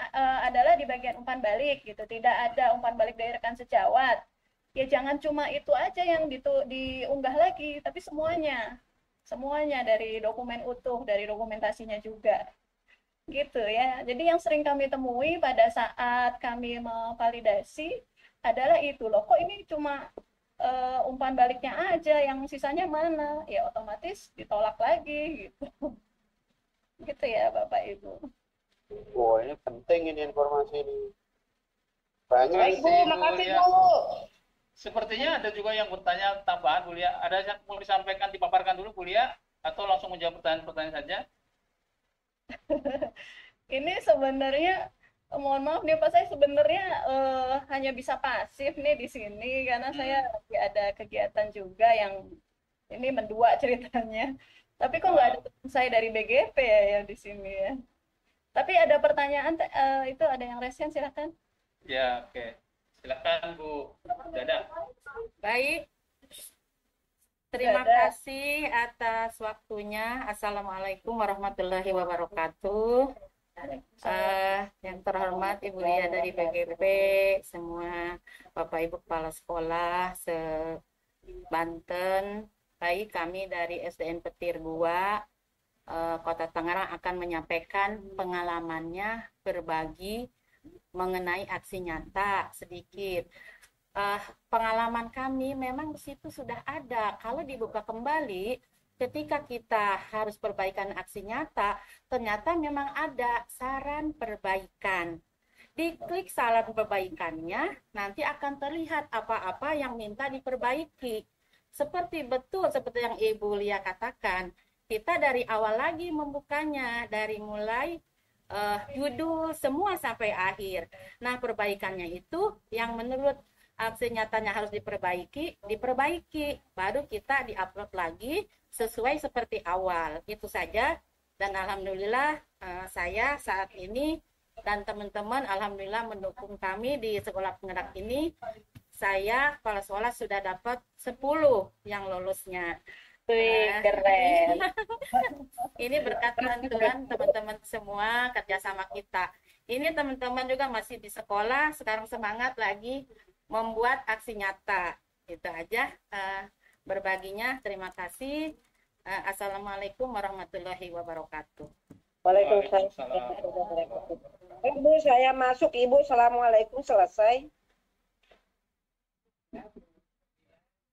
adalah di bagian umpan balik gitu, tidak ada umpan balik dari rekan sejawat. Ya jangan cuma itu aja yang diunggah lagi, tapi semuanya dari dokumen utuh, dari dokumentasinya juga. Gitu ya. Jadi yang sering kami temui pada saat kami memvalidasi adalah itu loh, kok ini cuma umpan baliknya aja, yang sisanya mana? Ya otomatis ditolak lagi gitu. Gitu ya Bapak Ibu. Wah, ini penting ini informasi ini. Banyak Ibu, makasih Bu. Sepertinya ada juga yang bertanya tambahan, Bu Lia. Ada yang mau disampaikan, dipaparkan dulu Bu Lia, atau langsung menjawab pertanyaan-pertanyaan saja? Ini sebenarnya mohon maaf nih Pak, saya sebenarnya hanya bisa pasif nih di sini karena saya lagi ada kegiatan juga yang ini mendua ceritanya. Tapi kok nggak ada teman saya dari BGP ya di sini ya. Tapi ada pertanyaan itu ada yang resen, silakan. Ya, oke. Silakan Bu Dada. Baik. Terima kasih atas waktunya. Assalamualaikum warahmatullahi wabarakatuh. Yang terhormat Ibu Lia dari BGP, semua Bapak Ibu Kepala Sekolah se-Banten, baik kami dari SDN Petir 2, Kota Tangerang akan menyampaikan pengalamannya, berbagi mengenai aksi nyata sedikit. Pengalaman kami memang di situ sudah ada. Kalau dibuka kembali, ketika kita harus perbaikan aksi nyata, ternyata memang ada saran perbaikan. Diklik saran perbaikannya, nanti akan terlihat apa-apa yang minta diperbaiki. Seperti yang Ibu Lia katakan, kita dari awal lagi membukanya, dari mulai judul semua sampai akhir. Nah, perbaikannya itu yang menurut aksi nyatanya harus diperbaiki, baru kita diupload lagi sesuai seperti awal. Itu saja, dan alhamdulillah saya saat ini dan teman-teman alhamdulillah mendukung kami di sekolah penggerak ini. Saya kepala sekolah sudah dapat 10 yang lolusnya. Keren. Ini berkat bantuan teman-teman semua, kerjasama kita. Ini teman-teman juga masih di sekolah, sekarang semangat lagi membuat aksi nyata. Itu aja berbaginya. Terima kasih. Assalamualaikum warahmatullahi wabarakatuh. Waalaikumsalam. Ibu, saya masuk. Ibu, assalamualaikum, selesai.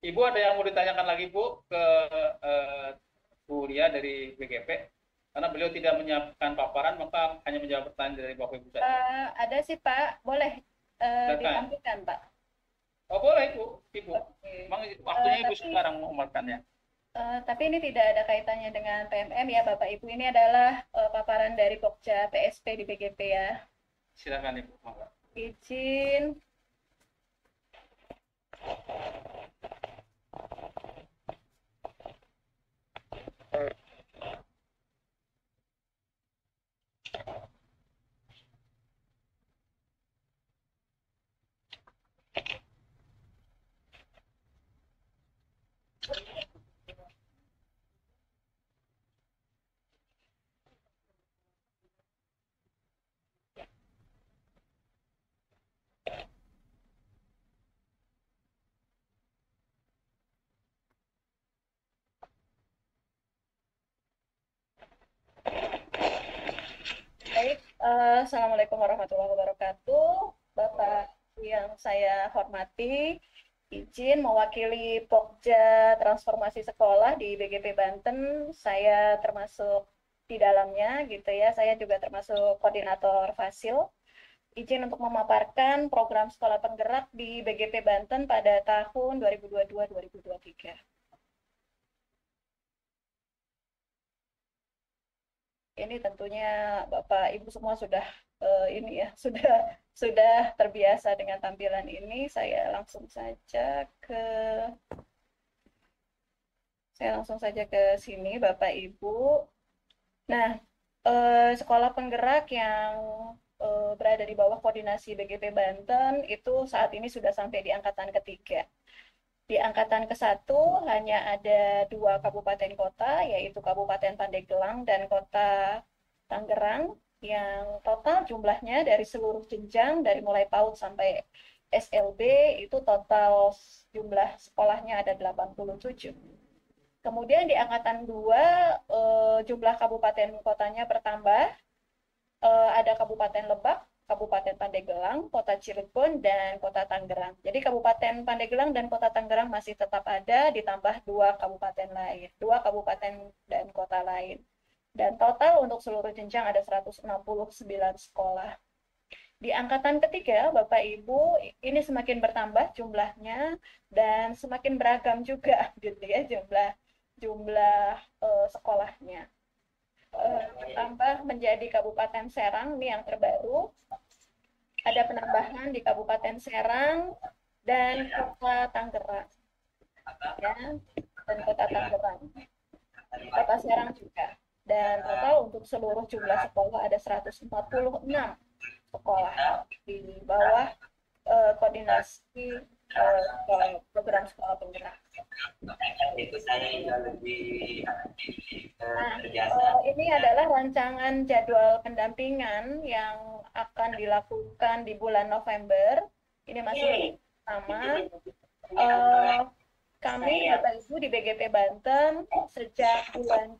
Ibu ada yang mau ditanyakan lagi Bu ke Bu Lia dari BGP? Karena beliau tidak menyiapkan paparan, maka hanya menjawab pertanyaan dari Bapak Ibu saja. Ada sih Pak, boleh ditampilkan Pak. Oh boleh Ibu. Memang waktunya Ibu Tapi sekarang memaparkannya. tapi ini tidak ada kaitannya dengan PMM ya Bapak Ibu. Ini adalah paparan dari Pokja PSP di BGP ya. Silakan Ibu. Monggo. Izin. Baik, Assalamualaikum warahmatullahi wabarakatuh. Bapak yang saya hormati, izin mewakili Pokja Transformasi Sekolah di BGP Banten. Saya termasuk di dalamnya gitu ya. Saya juga termasuk koordinator Fasil. Izin untuk memaparkan program sekolah penggerak di BGP Banten pada tahun 2022-2023. Ini tentunya Bapak Ibu semua sudah ini ya sudah terbiasa dengan tampilan ini. Saya langsung saja ke sini Bapak Ibu. Nah, sekolah penggerak yang berada di bawah koordinasi BGP Banten itu saat ini sudah sampai di angkatan ketiga. Di angkatan ke-1 hanya ada 2 kabupaten kota, yaitu Kabupaten Pandeglang dan Kota Tangerang, yang total jumlahnya dari seluruh jenjang, dari mulai PAUD sampai SLB, itu total jumlah sekolahnya ada 87. Kemudian di angkatan 2, jumlah kabupaten kotanya bertambah, ada Kabupaten Lebak, Kabupaten Pandeglang, Kota Cirebon, dan Kota Tangerang. Jadi Kabupaten Pandeglang dan Kota Tangerang masih tetap ada, ditambah 2 kabupaten lain, 2 kabupaten dan kota lain. Dan total untuk seluruh jenjang ada 169 sekolah. Di angkatan ketiga, Bapak Ibu, ini semakin bertambah jumlahnya dan semakin beragam juga gitu ya jumlah sekolahnya. Bertambah menjadi Kabupaten Serang, ini yang terbaru. Ada penambahan di Kabupaten Serang dan Kota Tangerang. Ya, dan Kota Tangerang. Kota Serang juga. Dan total untuk seluruh jumlah sekolah ada 146 sekolah di bawah koordinasi program sekolah penggerak. Ini adalah rancangan jadwal pendampingan yang akan dilakukan di bulan November. Ini masih sama. Kami Bapak Ibu di BGP Banten sejak bulan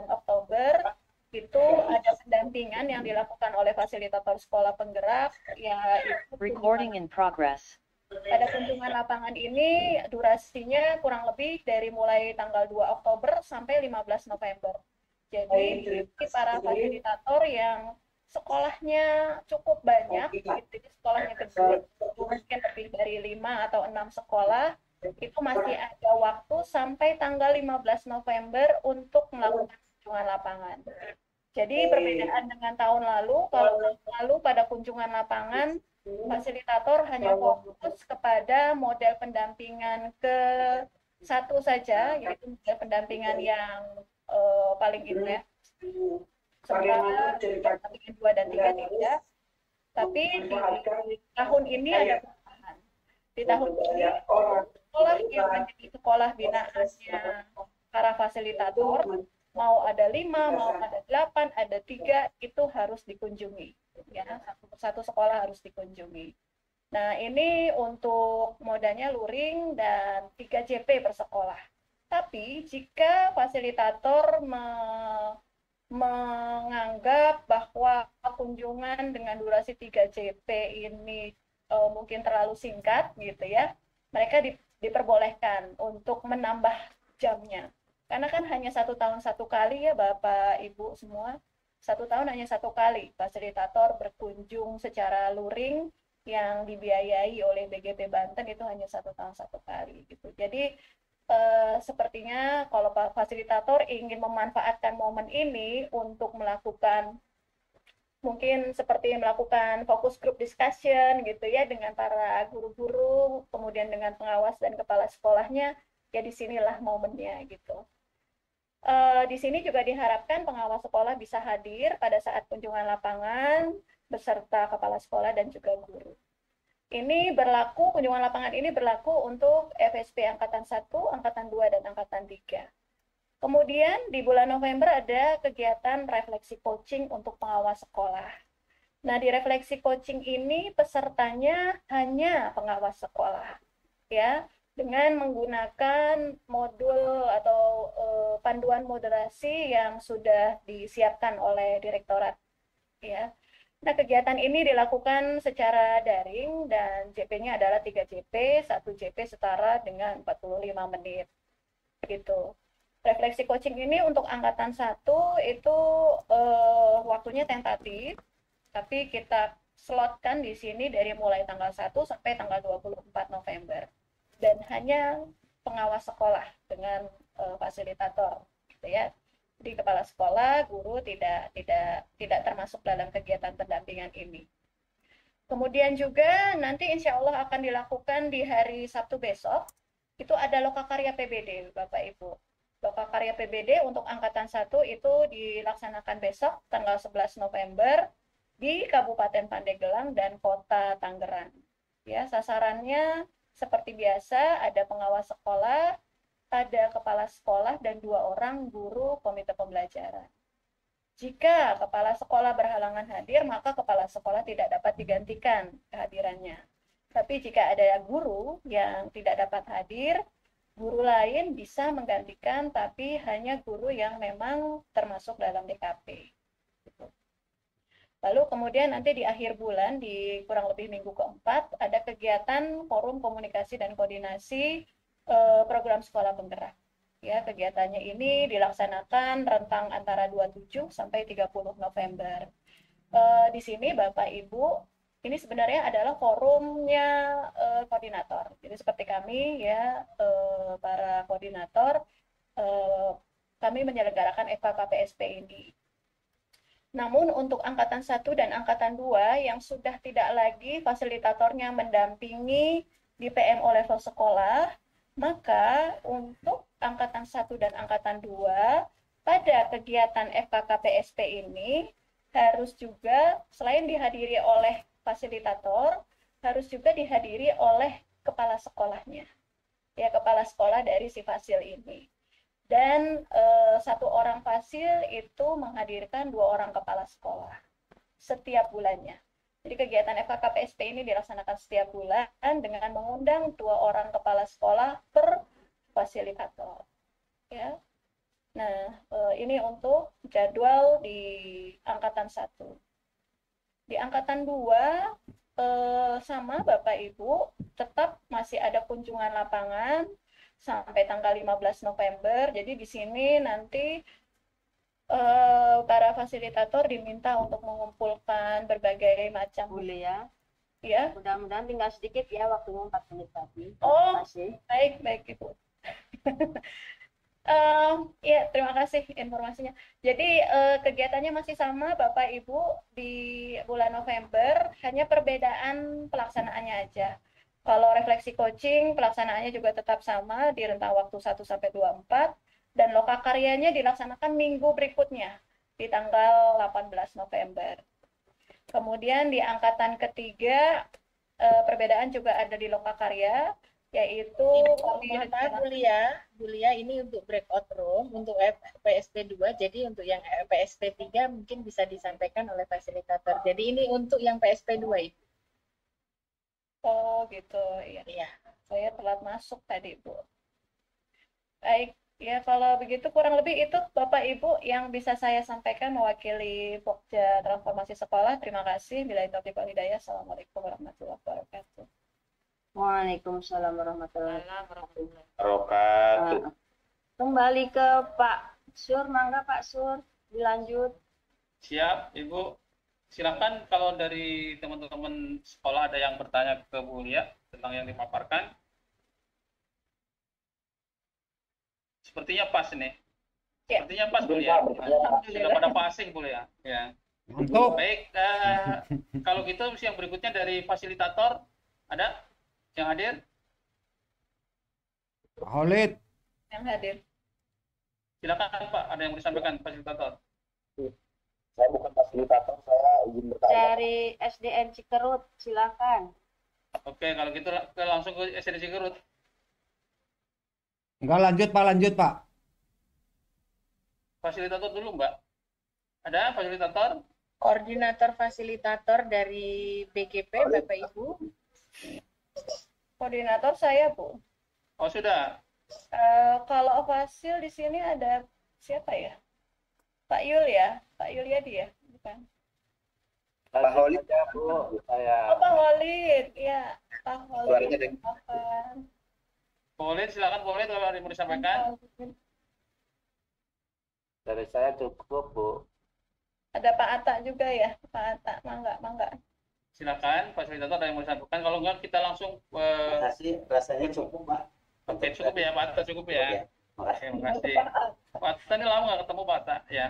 Oktober itu ada pendampingan yang dilakukan oleh fasilitator sekolah penggerak, yaitu Recording in progress. Pada kunjungan lapangan ini durasinya kurang lebih dari mulai tanggal 2 Oktober sampai 15 November. Jadi para fasilitator yang sekolahnya cukup banyak, jadi sekolahnya gede, mungkin lebih dari 5 atau 6 sekolah, itu masih ada waktu sampai tanggal 15 November untuk melakukan kunjungan lapangan. Jadi perbedaan dengan tahun lalu, kalau lalu pada kunjungan lapangan, fasilitator hanya fokus kepada model pendampingan ke-1 saja, yaitu model pendampingan yang paling intens. Sementara pendampingan 2 dan 3 tidak. Tapi di tahun ini ada perubahan. Di tahun ini, sekolah yang menjadi sekolah binaannya para fasilitator, mau ada 5, mau ada 8, ada 3, itu harus dikunjungi. Ya, satu sekolah harus dikunjungi. Nah, ini untuk modalnya luring dan 3 JP per sekolah. Tapi jika fasilitator menganggap bahwa kunjungan dengan durasi 3 JP ini mungkin terlalu singkat gitu ya, mereka diperbolehkan untuk menambah jamnya. Karena kan hanya 1 tahun 1 kali ya Bapak Ibu semua, 1 tahun hanya 1 kali fasilitator berkunjung secara luring yang dibiayai oleh BGP Banten itu hanya 1 tahun 1 kali gitu. Jadi sepertinya kalau fasilitator ingin memanfaatkan momen ini untuk melakukan mungkin seperti melakukan fokus group discussion gitu ya dengan para guru-guru, kemudian dengan pengawas dan kepala sekolahnya, ya disinilah momennya gitu. Di sini juga diharapkan pengawas sekolah bisa hadir pada saat kunjungan lapangan beserta kepala sekolah dan juga guru. Ini berlaku, kunjungan lapangan ini berlaku untuk FSP Angkatan 1, Angkatan 2, dan Angkatan 3. Kemudian di bulan November ada kegiatan refleksi coaching untuk pengawas sekolah. Nah, di refleksi coaching ini pesertanya hanya pengawas sekolah, ya, dengan menggunakan modul atau panduan moderasi yang sudah disiapkan oleh direktorat, ya. Nah, kegiatan ini dilakukan secara daring dan JP-nya adalah 3 JP, 1 JP setara dengan 45 menit. Gitu. Refleksi coaching ini untuk angkatan 1 itu waktunya tentatif, tapi kita slotkan di sini dari mulai tanggal 1 sampai tanggal 24 November. Dan hanya pengawas sekolah dengan fasilitator, gitu ya. Di kepala sekolah, guru tidak termasuk dalam kegiatan pendampingan ini. Kemudian juga nanti insya Allah akan dilakukan di hari Sabtu besok, itu ada lokakarya PBD, Bapak Ibu. Lokakarya PBD untuk angkatan 1 itu dilaksanakan besok, tanggal 11 November, di Kabupaten Pandeglang dan Kota Tangerang. Ya, sasarannya seperti biasa, ada pengawas sekolah, ada kepala sekolah dan 2 orang guru komite pembelajaran. Jika kepala sekolah berhalangan hadir, maka kepala sekolah tidak dapat digantikan kehadirannya. Tapi jika ada guru yang tidak dapat hadir, guru lain bisa menggantikan, tapi hanya guru yang memang termasuk dalam DKP. Lalu kemudian nanti di akhir bulan, di kurang lebih minggu keempat, ada kegiatan forum komunikasi dan koordinasi program sekolah penggerak. Ya, kegiatannya ini dilaksanakan rentang antara 27 sampai 30 November. Di sini Bapak Ibu, ini sebenarnya adalah forumnya koordinator. Jadi seperti kami ya, para koordinator, kami menyelenggarakan FKKPSP ini. Namun untuk angkatan 1 dan angkatan 2 yang sudah tidak lagi fasilitatornya mendampingi di PMO level sekolah, maka untuk angkatan 1 dan angkatan 2 pada kegiatan FKKPSP ini harus juga selain dihadiri oleh fasilitator, harus juga dihadiri oleh kepala sekolahnya. Ya, kepala sekolah dari si fasil ini. Dan 1 orang fasil itu menghadirkan 2 orang kepala sekolah setiap bulannya. Jadi kegiatan FKKPSP ini dilaksanakan setiap bulan dengan mengundang 2 orang kepala sekolah per fasilitator. Ya. Nah, ini untuk jadwal di angkatan 1. Di angkatan 2 sama Bapak Ibu tetap masih ada kunjungan lapangan sampai tanggal 15 November. Jadi di sini nanti para fasilitator diminta untuk mengumpulkan berbagai macam. Boleh ya. Ya. Mudah-mudahan tinggal sedikit ya, waktunya 4 menit lagi. Oh, masih. baik Ibu. Ya, terima kasih informasinya. Jadi kegiatannya masih sama Bapak Ibu di bulan November, hanya perbedaan pelaksanaannya aja. Kalau refleksi coaching, pelaksanaannya juga tetap sama di rentang waktu 1 sampai 24. Dan lokakaryanya dilaksanakan minggu berikutnya di tanggal 18 November. Kemudian di angkatan ketiga perbedaan juga ada di lokakarya, yaitu Julia ini untuk breakout room untuk PSP 2, jadi untuk yang PSP 3 mungkin bisa disampaikan oleh fasilitator. Jadi ini untuk yang PSP 2 itu. Oh gitu, iya. Saya telat masuk tadi, Bu. Baik. Ya, kalau begitu kurang lebih itu Bapak Ibu yang bisa saya sampaikan mewakili Pokja Transformasi Sekolah. Terima kasih. Bila itu Hidayah. Assalamualaikum warahmatullahi wabarakatuh. Waalaikumsalam warahmatullahi Wabarakatuh. Kembali ke Pak Sur, mangga Pak Sur, dilanjut. Siap, Ibu. Silakan kalau dari teman-teman sekolah ada yang bertanya ke Bu Lia tentang yang dipaparkan. Sepertinya pas nih. Sepertinya pas Bu Lia. Sudah pada fasih Bu Lia. Ya. Untuk. Baik, kalau gitu yang berikutnya dari fasilitator ada yang hadir? Pak Khalid. Yang hadir. Silakan Pak, ada yang mau disampaikan fasilitator. Saya bukan fasilitator, saya izin bertanya. Dari SDN Cikerut, silakan. Oke, kalau gitu langsung ke SDN Cikerut. Enggak, lanjut Pak. Fasilitator dulu Mbak. Ada fasilitator? Koordinator fasilitator dari BGP, Bapak Ibu. Koordinator saya, Bu. Oh, sudah. Kalau fasil di sini ada siapa ya? Pak Yul ya? Pak Yuliadi ya? Bukan. Pak Holid ya Bu, saya. Oh, Pak Holid. Ya, Pak Holid. Suaranya Boleh, silakan boleh kalau ada yang mau disampaikan. Dari saya cukup, Bu. Ada Pak Atta juga ya? Pak Atta, mangga. Silakan, fasilitator ada yang mau disampaikan. Kalau enggak kita langsung rasanya cukup, Pak. Oke, cukup ya, Pak Atta, cukup ya. Makasih. Terima kasih. Pak Atta ini lama nggak ketemu Pak Atta, ya.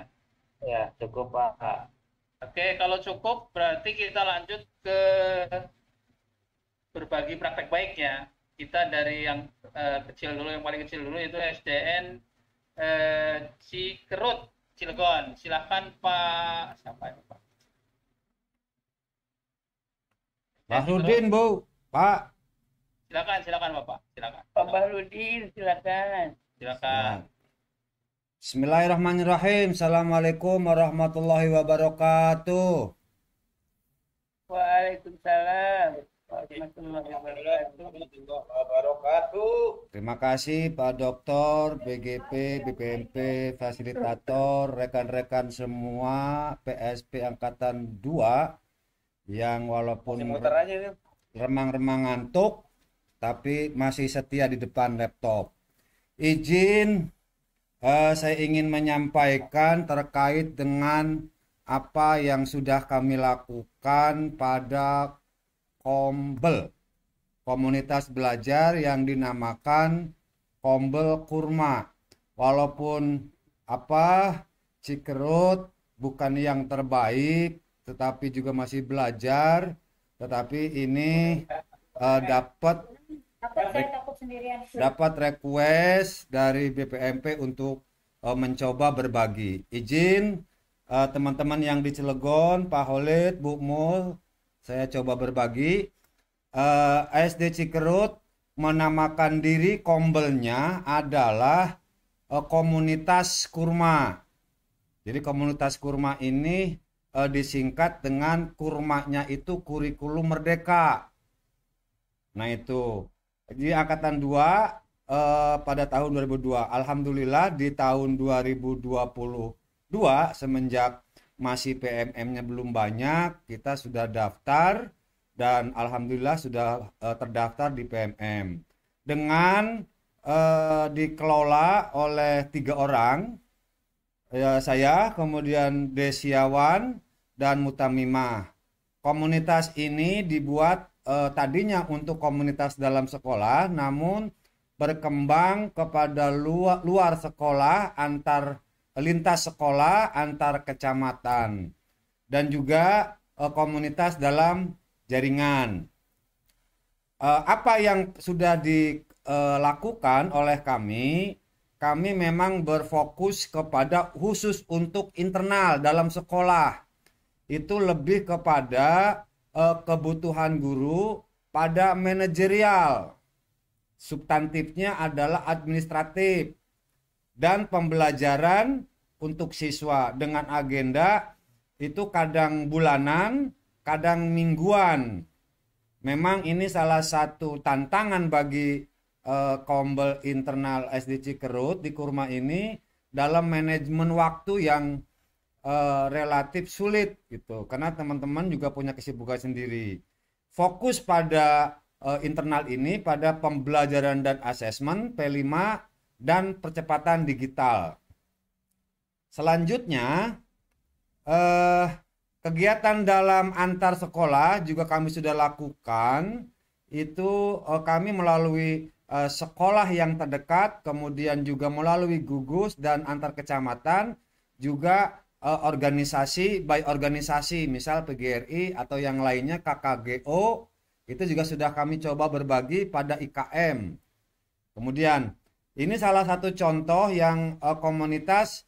Ya, cukup, Pak. Oke, kalau cukup berarti kita lanjut ke berbagi praktek baiknya. Kita dari yang kecil dulu, yang paling kecil dulu itu SDN Cikerut, Cilegon. Silahkan Pak, siapa itu Pak? Bahrudin, Bu. Pak. Silakan Bapak, silakan. Pak Bahrudin, silakan. Silakan. Bismillahirrahmanirrahim. Assalamualaikum warahmatullahi wabarakatuh. Waalaikumsalam warahmatullahi wabarakatuh. Terima kasih Pak Dokter, BGP, BPMP, fasilitator, rekan-rekan semua PSP Angkatan 2 yang walaupun remang-remang ngantuk tapi masih setia di depan laptop. Izin saya ingin menyampaikan terkait dengan apa yang sudah kami lakukan pada Kombel, komunitas belajar yang dinamakan Kombel Kurma. Walaupun Cikerut bukan yang terbaik, tetapi juga masih belajar, tetapi ini dapat request dari BPMP untuk mencoba berbagi. Izin teman-teman yang di Cilegon, Pak Khalid, Bu Mul, saya coba berbagi. SD Cikerut menamakan diri Kombelnya adalah komunitas kurma. Jadi komunitas kurma ini disingkat dengan kurmanya itu kurikulum merdeka. Nah itu. Di angkatan 2 pada tahun 2002. Alhamdulillah di tahun 2022 semenjak masih PMM-nya belum banyak, kita sudah daftar dan alhamdulillah sudah terdaftar di PMM. Dengan dikelola oleh 3 orang, saya, kemudian Desiawan dan Mutamimah. Komunitas ini dibuat tadinya untuk komunitas dalam sekolah, namun berkembang kepada luar sekolah, lintas sekolah antar kecamatan, dan juga komunitas dalam jaringan. Apa yang sudah dilakukan oleh kami memang berfokus kepada khusus untuk internal dalam sekolah. Itu lebih kepada kebutuhan guru pada manajerial. Substantifnya adalah administratif dan pembelajaran untuk siswa dengan agenda itu kadang bulanan, kadang mingguan. Memang ini salah satu tantangan bagi Kombel internal SD Cikerut di Kurma ini dalam manajemen waktu yang relatif sulit gitu, karena teman-teman juga punya kesibukan sendiri. Fokus pada internal ini pada pembelajaran dan asesmen P5 dan percepatan digital. Selanjutnya, kegiatan dalam antar sekolah juga kami sudah lakukan. Itu kami melalui sekolah yang terdekat, kemudian juga melalui gugus dan antar kecamatan, juga organisasi by organisasi, misal PGRI atau yang lainnya KKGO, itu juga sudah kami coba berbagi pada IKM. Kemudian ini salah satu contoh yang komunitas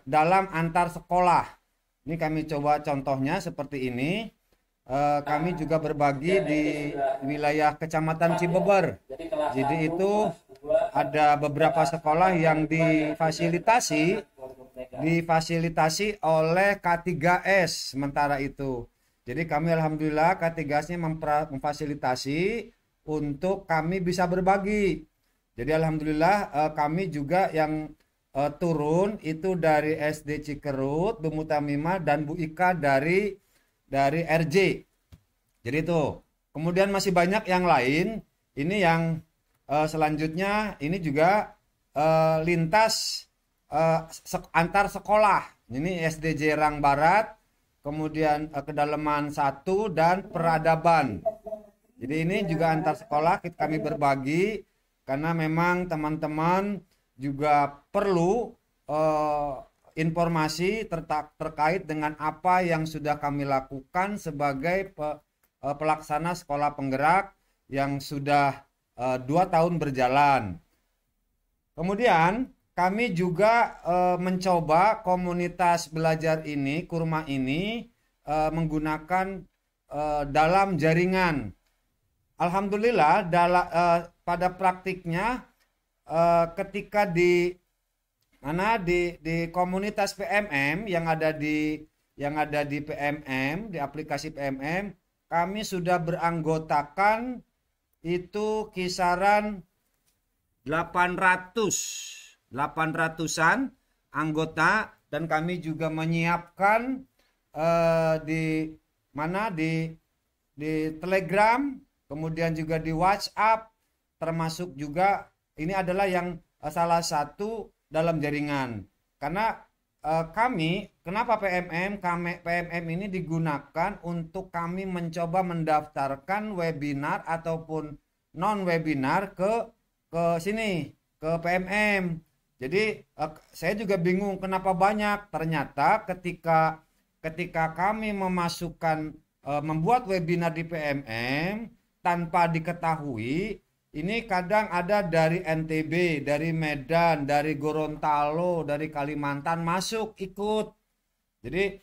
dalam antar sekolah. Ini kami coba contohnya seperti ini. Kami juga berbagi di wilayah Kecamatan Cibeber. Jadi itu ada beberapa sekolah yang difasilitasi oleh K3S sementara itu. Jadi kami alhamdulillah K3S-nya memfasilitasi untuk kami bisa berbagi. Jadi alhamdulillah kami juga yang turun itu dari SD Cikerut, Bu Mutamima dan Bu Ika dari RJ. Jadi itu. Kemudian masih banyak yang lain. Ini yang selanjutnya ini juga lintas antar sekolah. Ini SD Jerang Barat, kemudian Kedalaman 1 dan Peradaban. Jadi ini juga antar sekolah kami berbagi karena memang teman-teman juga perlu informasi terkait dengan apa yang sudah kami lakukan sebagai pelaksana sekolah penggerak yang sudah 2 tahun berjalan. Kemudian kami juga mencoba komunitas belajar ini, Kurma ini, menggunakan dalam jaringan. Alhamdulillah pada praktiknya ketika di komunitas PMM yang ada di PMM, di aplikasi PMM, kami sudah beranggotakan itu kisaran 800-an anggota, dan kami juga menyiapkan di Telegram, kemudian juga di WhatsApp, termasuk juga ini adalah yang salah satu dalam jaringan. Karena kenapa PMM ini digunakan untuk kami mencoba mendaftarkan webinar ataupun non webinar ke sini, ke PMM. Jadi saya juga bingung kenapa banyak. Ternyata ketika kami membuat webinar di PMM tanpa diketahui, ini kadang ada dari NTB, dari Medan, dari Gorontalo, dari Kalimantan masuk ikut. Jadi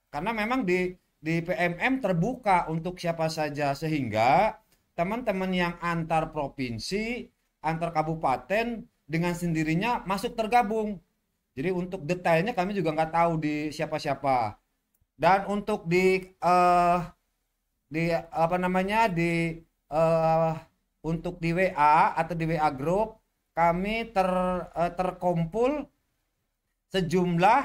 karena memang di PMM terbuka untuk siapa saja, sehingga teman-teman yang antar provinsi, antar kabupaten dengan sendirinya masuk tergabung. Jadi untuk detailnya kami juga nggak tahu di siapa-siapa. Dan untuk untuk di WA atau di WA Group, kami terkumpul sejumlah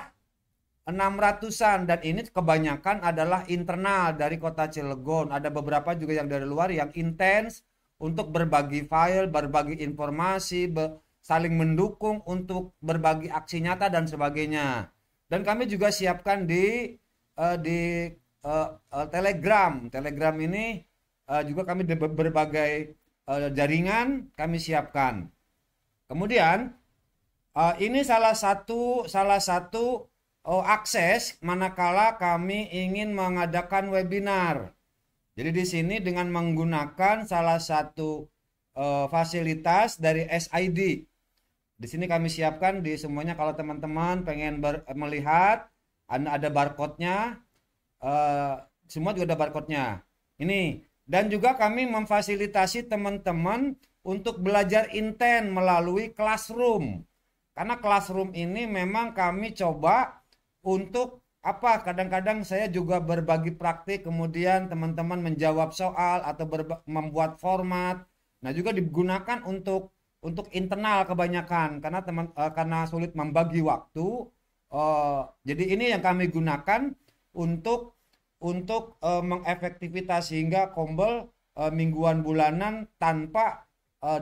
600-an, dan ini kebanyakan adalah internal dari Kota Cilegon. Ada beberapa juga yang dari luar yang intens untuk berbagi file, berbagi informasi, saling mendukung untuk berbagi aksi nyata dan sebagainya. Dan kami juga siapkan di Telegram. Telegram ini juga kami berbagai jaringan kami siapkan. Kemudian ini salah satu akses manakala kami ingin mengadakan webinar. Jadi di sini dengan menggunakan salah satu fasilitas dari SID. Di sini kami siapkan di semuanya, kalau teman-teman pengen melihat ada barcode-nya, semua juga ada barcode-nya. Ini. Dan juga kami memfasilitasi teman-teman untuk belajar intens melalui Classroom. Karena Classroom ini memang kami coba untuk kadang-kadang saya juga berbagi praktik, kemudian teman-teman menjawab soal atau membuat format. Nah, juga digunakan untuk internal kebanyakan karena sulit membagi waktu. Jadi ini yang kami gunakan untuk mengefektivitas, sehingga Kombel mingguan bulanan tanpa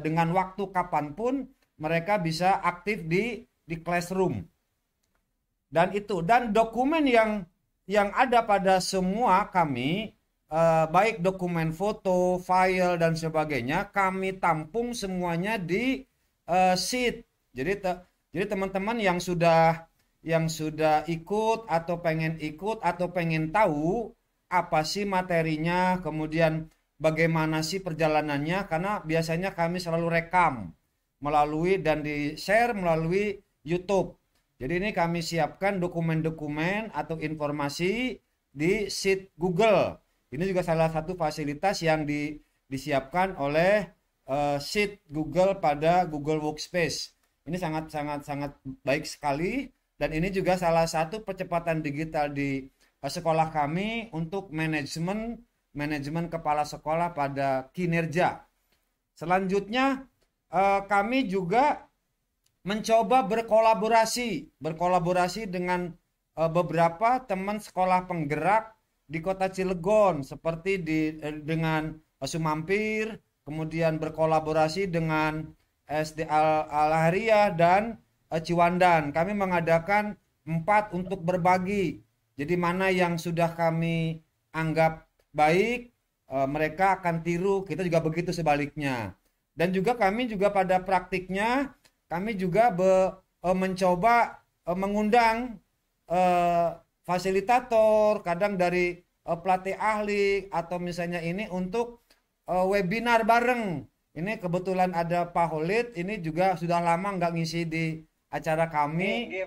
dengan waktu kapanpun mereka bisa aktif di classroom. Dan dokumen yang ada pada semua kami, baik dokumen foto, file dan sebagainya, kami tampung semuanya di sheet. Jadi teman-teman yang sudah ikut atau pengen tahu apa sih materinya, kemudian bagaimana sih perjalanannya, karena biasanya kami selalu rekam melalui dan di-share melalui YouTube. Jadi ini kami siapkan dokumen-dokumen atau informasi di sheet Google. Ini juga salah satu fasilitas yang disiapkan oleh sheet Google pada Google Workspace. Ini sangat baik sekali, dan ini juga salah satu percepatan digital di sekolah kami untuk manajemen kepala sekolah pada kinerja. Selanjutnya kami juga mencoba berkolaborasi dengan beberapa teman sekolah penggerak di Kota Cilegon, seperti dengan Sumampir, kemudian berkolaborasi dengan SD Al-Haria dan Ciwandan. Kami mengadakan 4 untuk berbagi. Jadi mana yang sudah kami anggap baik, mereka akan tiru, kita juga begitu sebaliknya. Dan juga kami juga pada praktiknya kami juga mencoba mengundang fasilitator, kadang dari pelatih ahli, atau misalnya ini untuk webinar bareng. Ini kebetulan ada Pak Holid, ini juga sudah lama nggak ngisi di acara kami.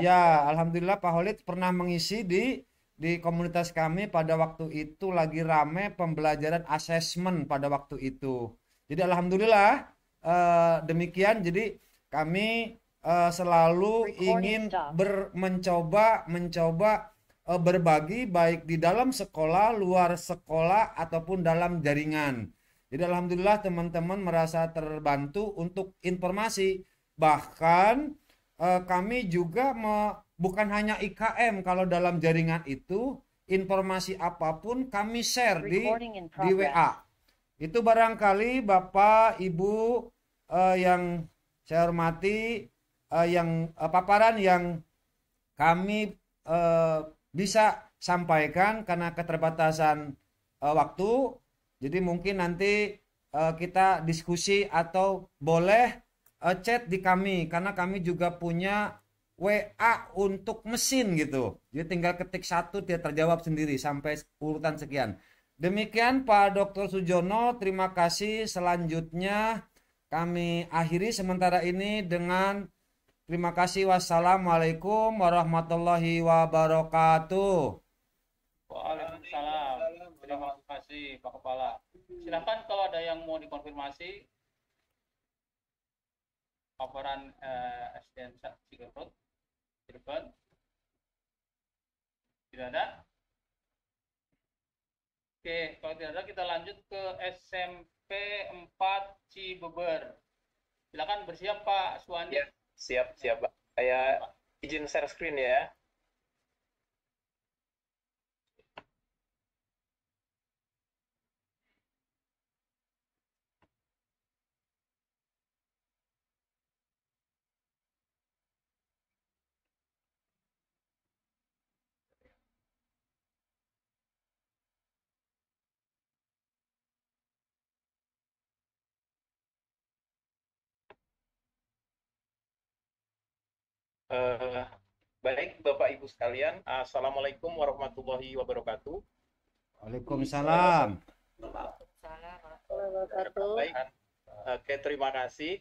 Ya, alhamdulillah Pak Holid pernah mengisi di komunitas kami pada waktu itu lagi rame pembelajaran asesmen pada waktu itu. Jadi alhamdulillah demikian. Jadi kami selalu ingin mencoba berbagi baik di dalam sekolah, luar sekolah, ataupun dalam jaringan. Jadi alhamdulillah teman-teman merasa terbantu untuk informasi. Bahkan kami juga bukan hanya IKM, kalau dalam jaringan itu informasi apapun kami share di WA. Itu barangkali Bapak Ibu yang saya hormati, yang paparan yang kami bisa sampaikan karena keterbatasan waktu. Jadi mungkin nanti kita diskusi atau boleh chat di kami, karena kami juga punya WA untuk mesin gitu. Jadi tinggal ketik 1 dia terjawab sendiri sampai urutan sekian. Demikian Pak Dr. Sujono, terima kasih. Selanjutnya kami akhiri sementara ini dengan terima kasih. Wassalamualaikum warahmatullahi wabarakatuh. Waalaikumsalam. Terima kasih Pak Kepala. Silakan kalau ada yang mau dikonfirmasi paparan SDN Cirebon. Tidak ada? Oke, kalau tidak ada kita lanjut ke SMP 4 Cibeber. Silakan bersiap Pak Suwandi. Ya, siap Pak. Saya izin share screen ya. Baik Bapak Ibu sekalian, Assalamualaikum warahmatullahi wabarakatuh. Waalaikumsalam. Baik, oke, terima kasih.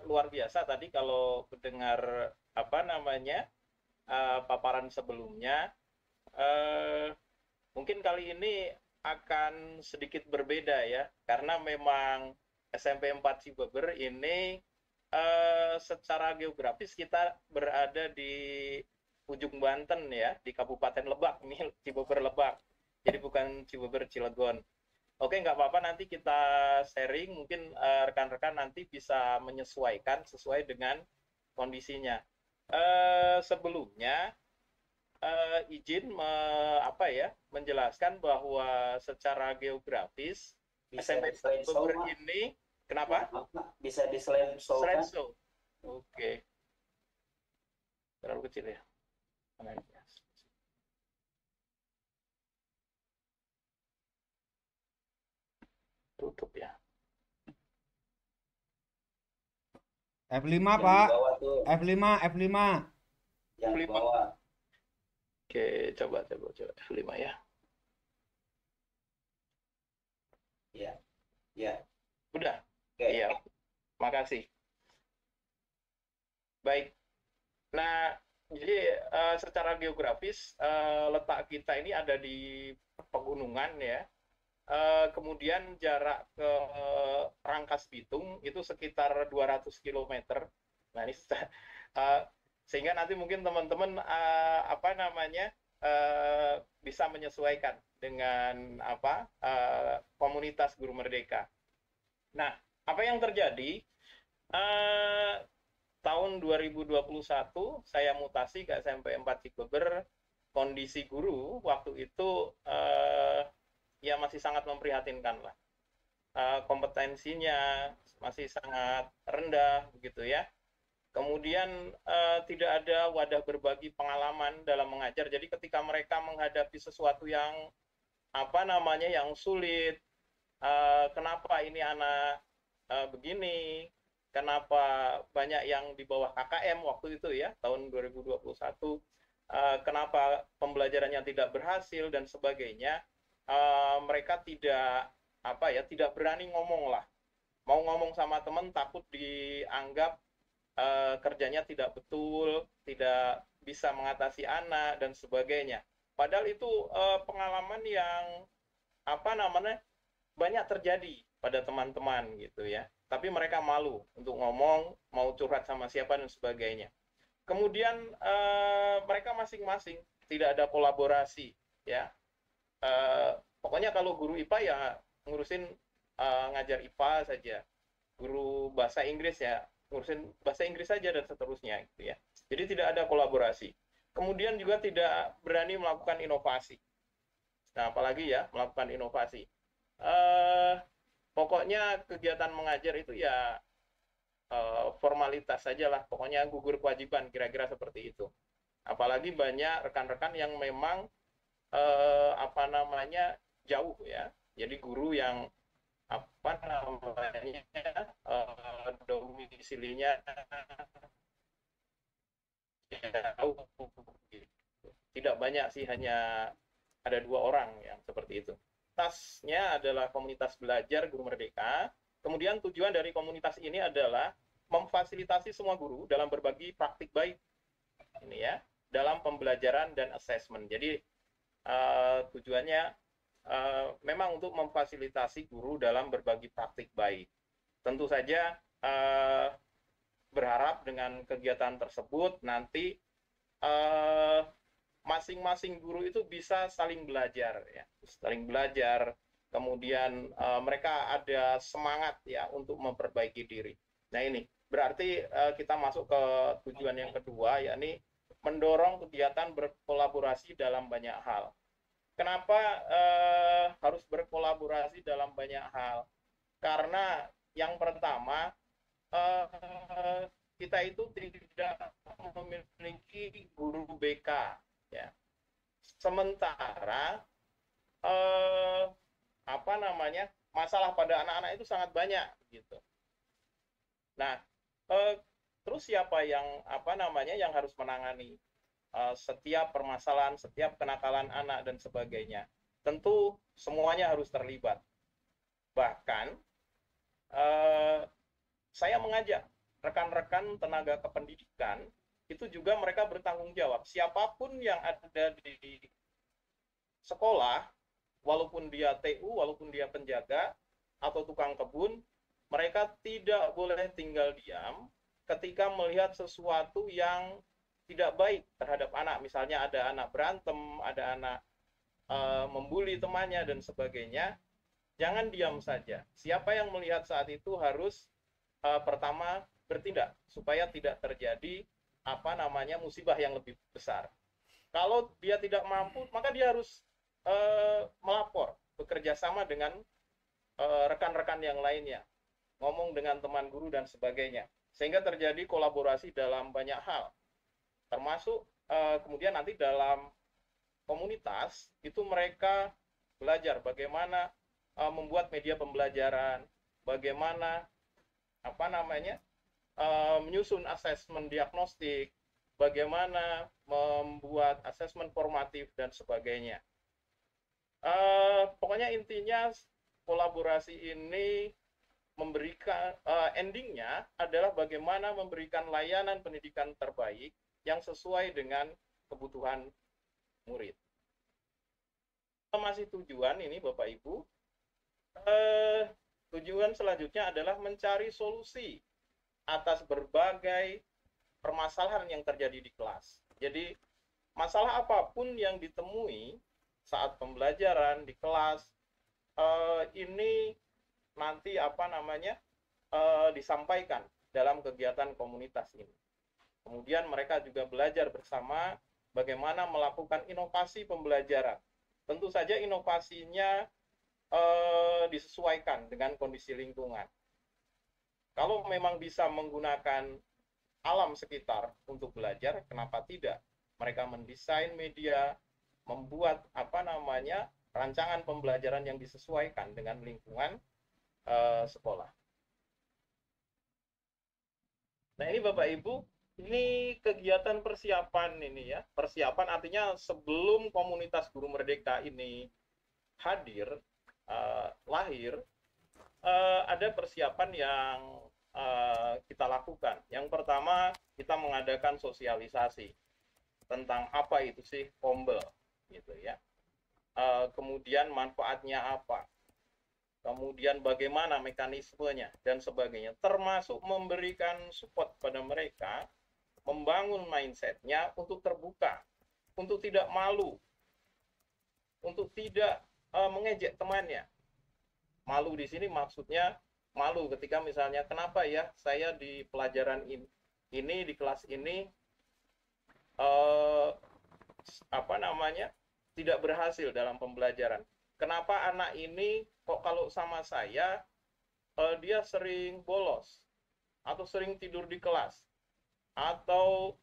Luar biasa tadi kalau mendengar paparan sebelumnya. Mungkin kali ini akan sedikit berbeda ya, karena memang SMP 4 Cibeber ini secara geografis kita berada di ujung Banten ya, di Kabupaten Lebak, ini Cibeber Lebak. Jadi bukan Cibeber Cilegon. Oke, nggak apa-apa, nanti kita sharing, mungkin rekan-rekan nanti bisa menyesuaikan sesuai dengan kondisinya. Sebelumnya, izin menjelaskan bahwa secara geografis Bisa SMP di slideshow, Bogor Mak. ini kenapa? Maaf, Mak. Bisa di slideshow kan? Slideshow. Oke. Terlalu kecil ya. Mana ini? Tutup ya. F5 Yang Pak. di bawah tuh. F5. Yang di F5. bawah. Oke, coba F5 ya. Ya. Ya. Udah. Oke. Iya. Makasih. Baik. Nah, jadi secara geografis letak kita ini ada di pegunungan ya. Kemudian jarak ke Rangkas Bitung itu sekitar 200 km. Nah, ini sehingga nanti mungkin teman-teman bisa menyesuaikan dengan komunitas Guru Merdeka. Nah, apa yang terjadi? Tahun 2021 saya mutasi ke SMP 4 Cibeber. Kondisi guru waktu itu ya masih sangat memprihatinkan lah. Kompetensinya masih sangat rendah begitu ya. Kemudian tidak ada wadah berbagi pengalaman dalam mengajar. Jadi ketika mereka menghadapi sesuatu yang yang sulit, kenapa ini anak begini, kenapa banyak yang di bawah KKM waktu itu ya, tahun 2021, kenapa pembelajarannya tidak berhasil dan sebagainya, mereka tidak berani ngomong lah. Mau ngomong sama teman takut dianggap kerjanya tidak betul, tidak bisa mengatasi anak dan sebagainya. Padahal itu pengalaman yang banyak terjadi pada teman-teman gitu ya. Tapi mereka malu untuk ngomong, mau curhat sama siapa dan sebagainya. Kemudian mereka masing-masing tidak ada kolaborasi ya. Pokoknya kalau guru IPA ya ngurusin ngajar IPA saja. Guru bahasa Inggris ya ngurusin bahasa Inggris saja dan seterusnya gitu ya. Jadi tidak ada kolaborasi. Kemudian juga tidak berani melakukan inovasi. Nah, apalagi ya melakukan inovasi. Pokoknya kegiatan mengajar itu ya formalitas saja lah. Pokoknya gugur kewajiban, kira-kira seperti itu. Apalagi banyak rekan-rekan yang memang jauh ya. Jadi guru yang domisilinya jauh. Tidak banyak sih, hanya ada 2 orang yang seperti itu. Komunitasnya adalah komunitas belajar Guru Merdeka. Kemudian tujuan dari komunitas ini adalah memfasilitasi semua guru dalam berbagi praktik baik ini ya, dalam pembelajaran dan assessment. Jadi tujuannya memang untuk memfasilitasi guru dalam berbagi praktik baik. Tentu saja berharap dengan kegiatan tersebut nanti masing-masing guru itu bisa saling belajar ya, kemudian mereka ada semangat ya untuk memperbaiki diri. Nah, ini berarti kita masuk ke tujuan yang kedua, yakni mendorong kegiatan berkolaborasi dalam banyak hal. Kenapa harus berkolaborasi dalam banyak hal? Karena yang pertama, kita itu tidak memiliki guru BK ya. Sementara masalah pada anak-anak itu sangat banyak gitu. Nah, terus siapa yang yang harus menangani setiap permasalahan, setiap kenakalan anak dan sebagainya? Tentu semuanya harus terlibat. Bahkan saya mengajak rekan-rekan tenaga kependidikan itu juga mereka bertanggung jawab. Siapapun yang ada di sekolah, walaupun dia TU, walaupun dia penjaga atau tukang kebun, mereka tidak boleh tinggal diam ketika melihat sesuatu yang tidak baik terhadap anak. Misalnya ada anak berantem, ada anak membuli temannya dan sebagainya. Jangan diam saja. Siapa yang melihat saat itu harus pertama bertindak supaya tidak terjadi musibah yang lebih besar. Kalau dia tidak mampu, maka dia harus melapor, bekerja sama dengan rekan-rekan yang lainnya, ngomong dengan teman guru dan sebagainya, sehingga terjadi kolaborasi dalam banyak hal, termasuk kemudian nanti dalam komunitas itu mereka belajar bagaimana membuat media pembelajaran, bagaimana menyusun asesmen diagnostik, bagaimana membuat asesmen formatif dan sebagainya. Pokoknya intinya kolaborasi ini memberikan endingnya adalah bagaimana memberikan layanan pendidikan terbaik yang sesuai dengan kebutuhan murid. Masih tujuan ini Bapak Ibu, tujuan selanjutnya adalah mencari solusi atas berbagai permasalahan yang terjadi di kelas. Jadi masalah apapun yang ditemui saat pembelajaran di kelas ini nanti disampaikan dalam kegiatan komunitas ini. Kemudian mereka juga belajar bersama bagaimana melakukan inovasi pembelajaran. Tentu saja inovasinya disesuaikan dengan kondisi lingkungan. Kalau memang bisa menggunakan alam sekitar untuk belajar, kenapa tidak? Mereka mendesain media, membuat rancangan pembelajaran yang disesuaikan dengan lingkungan sekolah. Nah ini Bapak Ibu, ini kegiatan persiapan ini ya. Persiapan artinya sebelum komunitas Guru Merdeka ini hadir, lahir, ada persiapan yang kita lakukan. Yang pertama, kita mengadakan sosialisasi tentang apa itu sih Kombel, gitu ya. Kemudian manfaatnya apa, kemudian bagaimana mekanismenya dan sebagainya, termasuk memberikan support pada mereka, membangun mindsetnya untuk terbuka, untuk tidak malu, untuk tidak mengejek temannya. Malu di sini maksudnya malu ketika misalnya kenapa ya saya di pelajaran ini di kelas ini tidak berhasil dalam pembelajaran. Kenapa anak ini kok kalau sama saya dia sering bolos atau sering tidur di kelas atau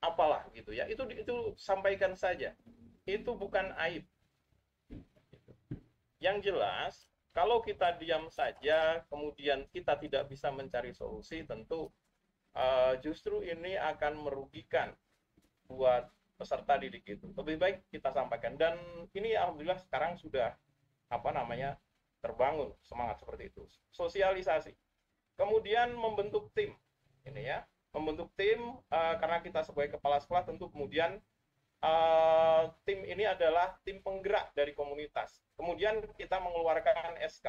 apalah gitu ya. Itu sampaikan saja. Itu bukan aib. Yang jelas kalau kita diam saja kemudian kita tidak bisa mencari solusi, tentu justru ini akan merugikan buat peserta didik itu. Lebih baik kita sampaikan, dan ini alhamdulillah sekarang sudah terbangun semangat seperti itu. Sosialisasi, kemudian membentuk tim ini ya, membentuk tim karena kita sebagai kepala sekolah tentu kemudian tim ini adalah tim penggerak dari komunitas. Kemudian kita mengeluarkan SK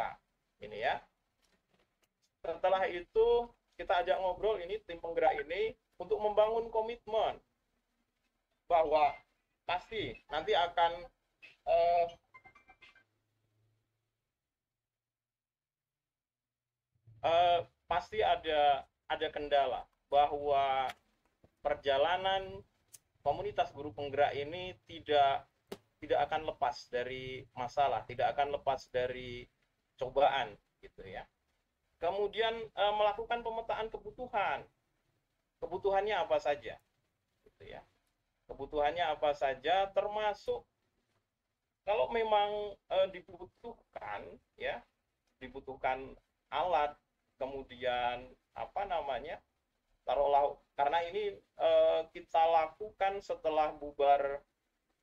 ini ya. Setelah itu kita ajak ngobrol ini tim penggerak ini untuk membangun komitmen bahwa pasti nanti akan pasti ada kendala, bahwa perjalanan komunitas guru penggerak ini tidak akan lepas dari masalah, tidak akan lepas dari cobaan gitu ya. Kemudian melakukan pemetaan kebutuhannya apa saja gitu ya. Kebutuhannya apa saja, termasuk kalau memang dibutuhkan alat, kemudian taruhlah karena ini kita lakukan setelah bubar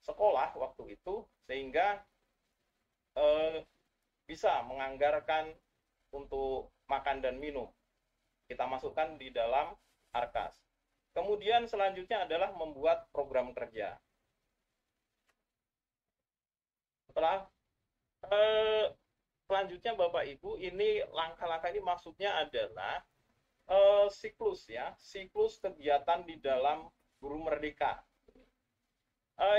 sekolah waktu itu, sehingga bisa menganggarkan untuk makan dan minum, kita masukkan di dalam Arkas. Kemudian selanjutnya adalah membuat program kerja. Setelah selanjutnya Bapak Ibu, ini langkah-langkah ini maksudnya adalah siklus kegiatan di dalam Guru Merdeka.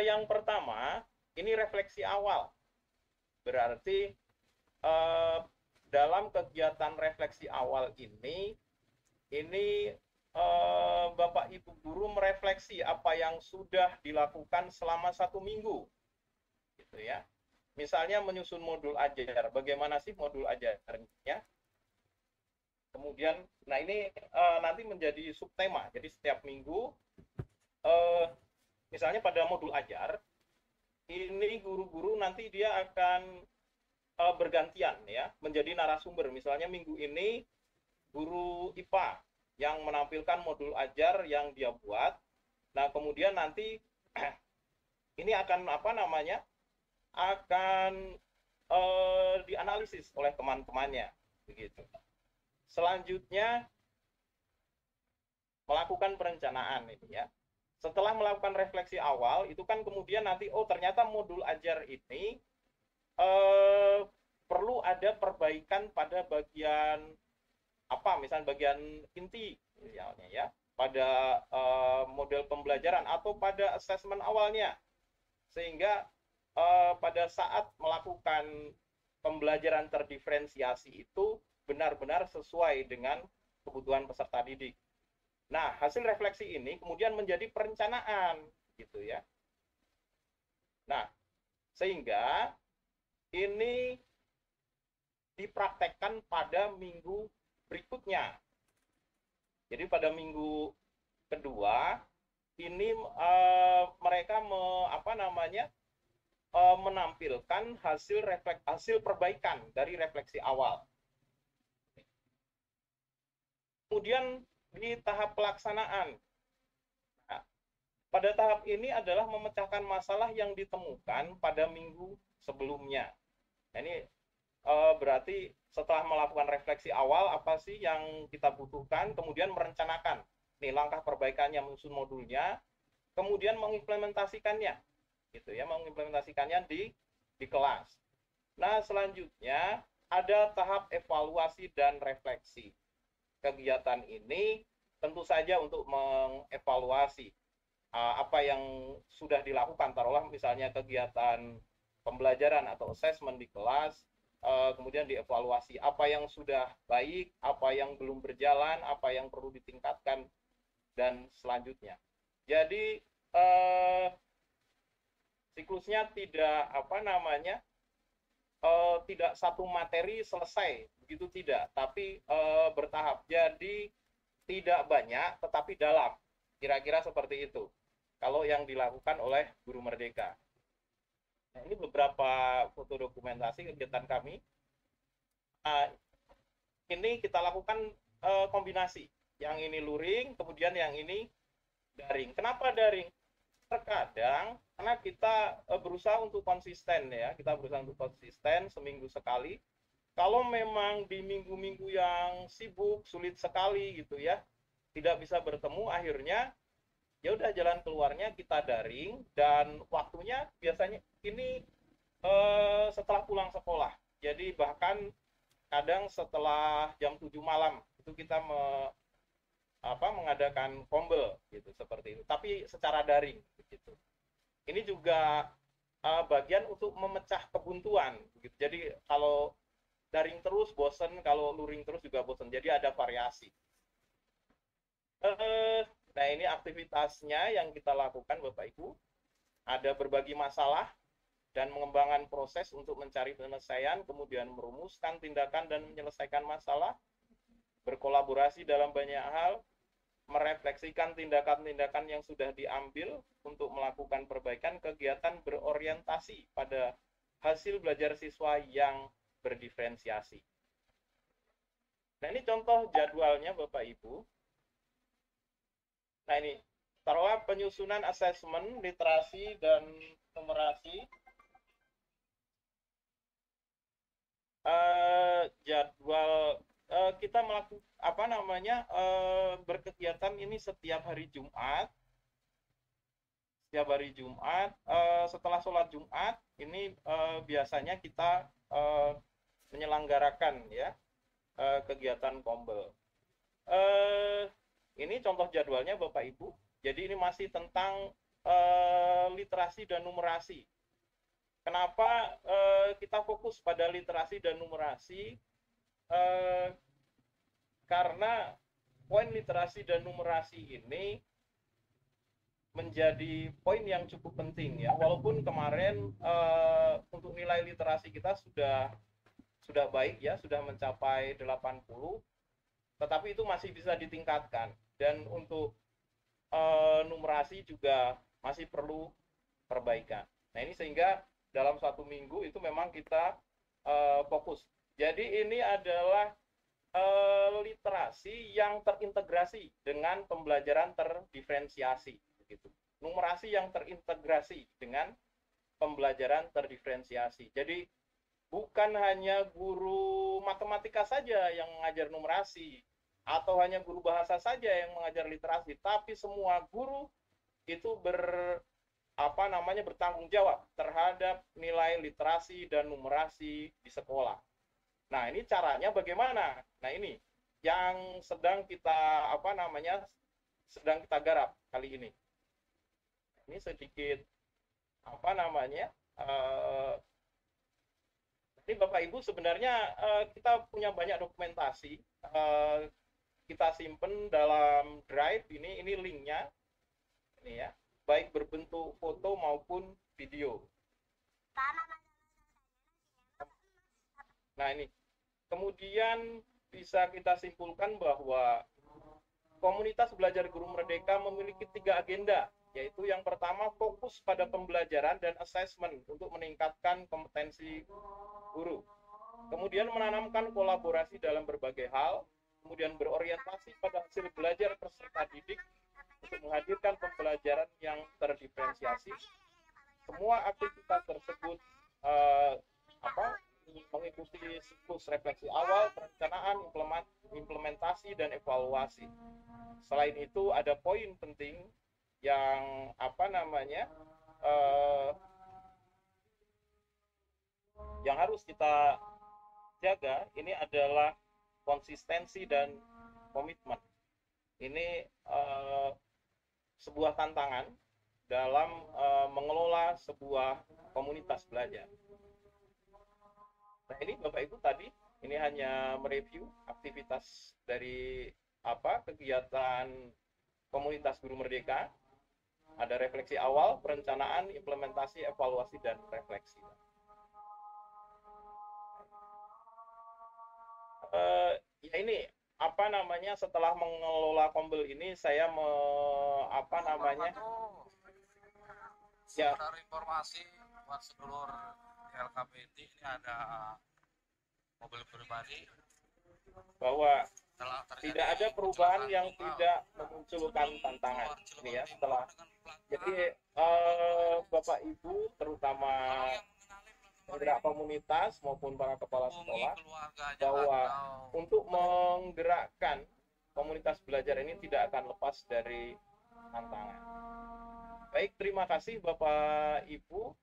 Yang pertama, ini refleksi awal. Berarti dalam kegiatan refleksi awal ini Bapak Ibu guru merefleksikan merefleksi apa yang sudah dilakukan selama 1 minggu, gitu ya. Misalnya menyusun modul ajar, bagaimana sih modul ajarnya? Kemudian, nah ini nanti menjadi subtema. Jadi setiap minggu, misalnya pada modul ajar, ini guru-guru nanti dia akan bergantian ya menjadi narasumber. Misalnya minggu ini guru IPA yang menampilkan modul ajar yang dia buat. Nah, kemudian nanti ini akan akan dianalisis oleh teman-temannya begitu. Selanjutnya melakukan perencanaan ini ya. Setelah melakukan refleksi awal, itu kan kemudian nanti ternyata modul ajar ini perlu ada perbaikan pada bagian misalnya bagian inti misalnya ya, pada model pembelajaran atau pada asesmen awalnya, sehingga pada saat melakukan pembelajaran terdiferensiasi itu benar-benar sesuai dengan kebutuhan peserta didik. Nah, hasil refleksi ini kemudian menjadi perencanaan gitu ya. Nah, sehingga ini dipraktekkan pada minggu berikutnya. Jadi pada minggu kedua ini mereka menampilkan hasil perbaikan dari refleksi awal. Kemudian di tahap pelaksanaan. Nah, pada tahap ini adalah memecahkan masalah yang ditemukan pada minggu sebelumnya. Nah, ini berarti setelah melakukan refleksi awal apa sih yang kita butuhkan, kemudian merencanakan nih langkah perbaikannya, menyusun modulnya, kemudian mengimplementasikannya, gitu ya, mengimplementasikannya di kelas. Nah, selanjutnya ada tahap evaluasi dan refleksi. Kegiatan ini tentu saja untuk mengevaluasi apa yang sudah dilakukan, taruhlah misalnya kegiatan pembelajaran atau assessment di kelas, kemudian dievaluasi apa yang sudah baik, apa yang belum berjalan, apa yang perlu ditingkatkan, dan selanjutnya. Jadi siklusnya tidak tidak satu materi selesai, begitu tidak, tapi bertahap. Jadi tidak banyak tetapi dalam, kira-kira seperti itu kalau yang dilakukan oleh Guru Merdeka. Nah, ini beberapa foto dokumentasi kegiatan kami. Ini kita lakukan kombinasi, yang ini luring, kemudian yang ini daring. Kenapa daring? Terkadang karena kita berusaha untuk konsisten ya, kita berusaha untuk konsisten seminggu sekali. Kalau memang di minggu-minggu yang sibuk, sulit sekali gitu ya, tidak bisa bertemu, akhirnya ya udah jalan keluarnya kita daring, dan waktunya biasanya ini setelah pulang sekolah. Jadi bahkan kadang setelah jam 7 malam itu kita mengadakan kombel gitu, seperti itu, tapi secara daring gitu. Ini juga bagian untuk memecah kebuntuan gitu. Jadi kalau daring terus bosen, kalau luring terus juga bosen. Jadi ada variasi. Nah, ini aktivitasnya yang kita lakukan Bapak Ibu. Ada berbagi masalah dan mengembangkan proses untuk mencari penyelesaian, kemudian merumuskan tindakan dan menyelesaikan masalah, berkolaborasi dalam banyak hal, merefleksikan tindakan-tindakan yang sudah diambil untuk melakukan perbaikan, kegiatan berorientasi pada hasil belajar siswa yang berdiferensiasi. Nah, ini contoh jadwalnya Bapak Ibu. Nah, ini taruhlah penyusunan asesmen literasi dan numerasi. Jadwal kita melakukan berkegiatan ini setiap hari Jumat. Setiap hari Jumat setelah sholat Jumat ini biasanya kita menyelenggarakan ya kegiatan kombel. Ini contoh jadwalnya Bapak Ibu. Jadi ini masih tentang literasi dan numerasi. Kenapa kita fokus pada literasi dan numerasi? Karena poin literasi dan numerasi ini menjadi poin yang cukup penting ya. Walaupun kemarin untuk nilai literasi kita sudah baik ya, sudah mencapai 80, tetapi itu masih bisa ditingkatkan. Dan untuk numerasi juga masih perlu perbaikan. Nah ini sehingga dalam 1 minggu itu memang kita fokus. Jadi ini adalah literasi yang terintegrasi dengan pembelajaran terdiferensiasi. Begitu. Numerasi yang terintegrasi dengan pembelajaran terdiferensiasi. Jadi bukan hanya guru matematika saja yang mengajar numerasi atau hanya guru bahasa saja yang mengajar literasi, tapi semua guru itu bertanggung jawab terhadap nilai literasi dan numerasi di sekolah. Nah, ini caranya bagaimana? Nah, ini yang sedang kita garap kali ini. Ini sedikit ini Bapak Ibu sebenarnya kita punya banyak dokumentasi, kita simpen dalam drive ini linknya, ini ya, baik berbentuk foto maupun video. Nah ini, kemudian bisa kita simpulkan bahwa komunitas belajar guru merdeka memiliki 3 agenda, yaitu yang pertama fokus pada pembelajaran dan assessment untuk meningkatkan kompetensi guru. Kemudian menanamkan kolaborasi dalam berbagai hal, kemudian berorientasi pada hasil belajar peserta didik untuk menghadirkan pembelajaran yang terdiferensiasi. Semua aktivitas tersebut mengikuti siklus refleksi awal, perencanaan, implementasi, dan evaluasi. Selain itu ada poin penting yang yang harus kita jaga, ini adalah konsistensi dan komitmen. Ini sebuah tantangan dalam mengelola sebuah komunitas belajar. Nah ini Bapak Ibu tadi, ini hanya mereview aktivitas dari kegiatan komunitas guru merdeka. Ada refleksi awal, perencanaan, implementasi, evaluasi, dan refleksi. Ya ini setelah mengelola Kombel ini saya sekedar informasi buat sedulur LKPD, ini ada mobil pribadi bahwa tidak ada perubahan yang tidak memunculkan tantangan ini ya. Setelah jadi Bapak Ibu terutama penggerak komunitas maupun para kepala sekolah bahwa untuk menggerakkan komunitas belajar ini tidak akan lepas dari tantangan. Baik, terima kasih Bapak Ibu,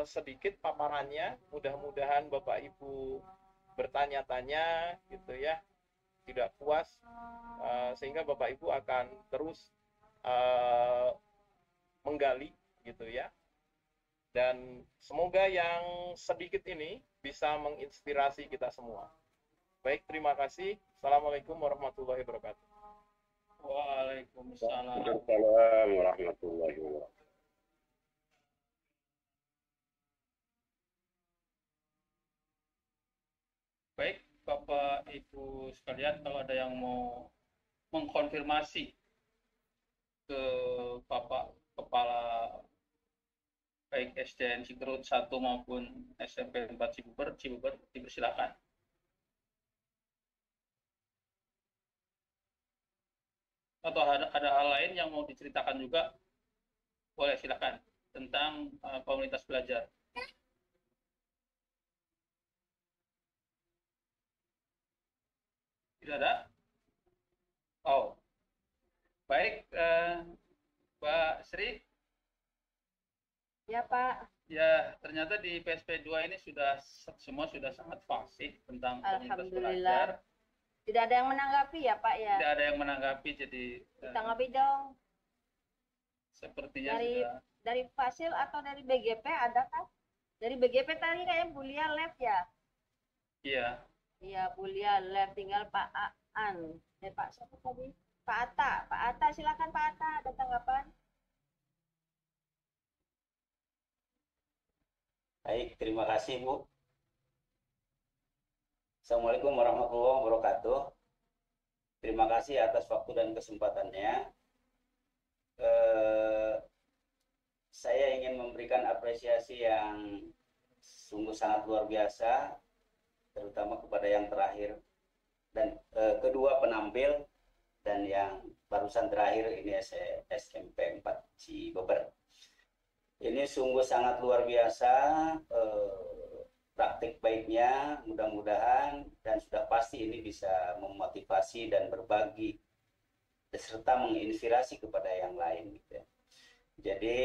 sedikit paparannya, mudah-mudahan Bapak Ibu bertanya-tanya gitu ya, tidak puas, sehingga Bapak Ibu akan terus menggali gitu ya. Dan semoga yang sedikit ini bisa menginspirasi kita semua. Baik, terima kasih. Assalamualaikum warahmatullahi wabarakatuh. Waalaikumsalam warahmatullahi wabarakatuh. Baik, Bapak Ibu sekalian, kalau ada yang mau mengkonfirmasi ke Bapak Kepala baik SDN Cigerut 1 maupun SMP 4 Cibuber, dipersilakan. Atau ada hal lain yang mau diceritakan juga, boleh silakan, tentang komunitas belajar. Tidak ada? Oh, baik, Mbak Sri. Ya Pak. Ya, ternyata di PSP 2 ini semua sudah sangat fasih tentang komunitas belajar. Tidak ada yang menanggapi ya Pak ya? Tidak ada yang menanggapi, jadi tanggapi dong. Sepertinya dari Fasil atau dari BGP ada kan? Dari BGP tadi kayak Bulia Lab ya? Iya. Iya, Bulia Lab, tinggal Pak Aan. Pak siapa tadi? Pak Atta, silakan Pak Atta, ada tanggapan? Baik, terima kasih Bu. Assalamualaikum warahmatullahi wabarakatuh. Terima kasih atas waktu dan kesempatannya. Saya ingin memberikan apresiasi yang sungguh sangat luar biasa, terutama kepada yang terakhir dan kedua penampil, dan yang barusan terakhir ini SMP 4 Cibeber. Ini sungguh sangat luar biasa praktik baiknya, mudah-mudahan dan sudah pasti ini bisa memotivasi dan berbagi serta menginspirasi kepada yang lain gitu ya. Jadi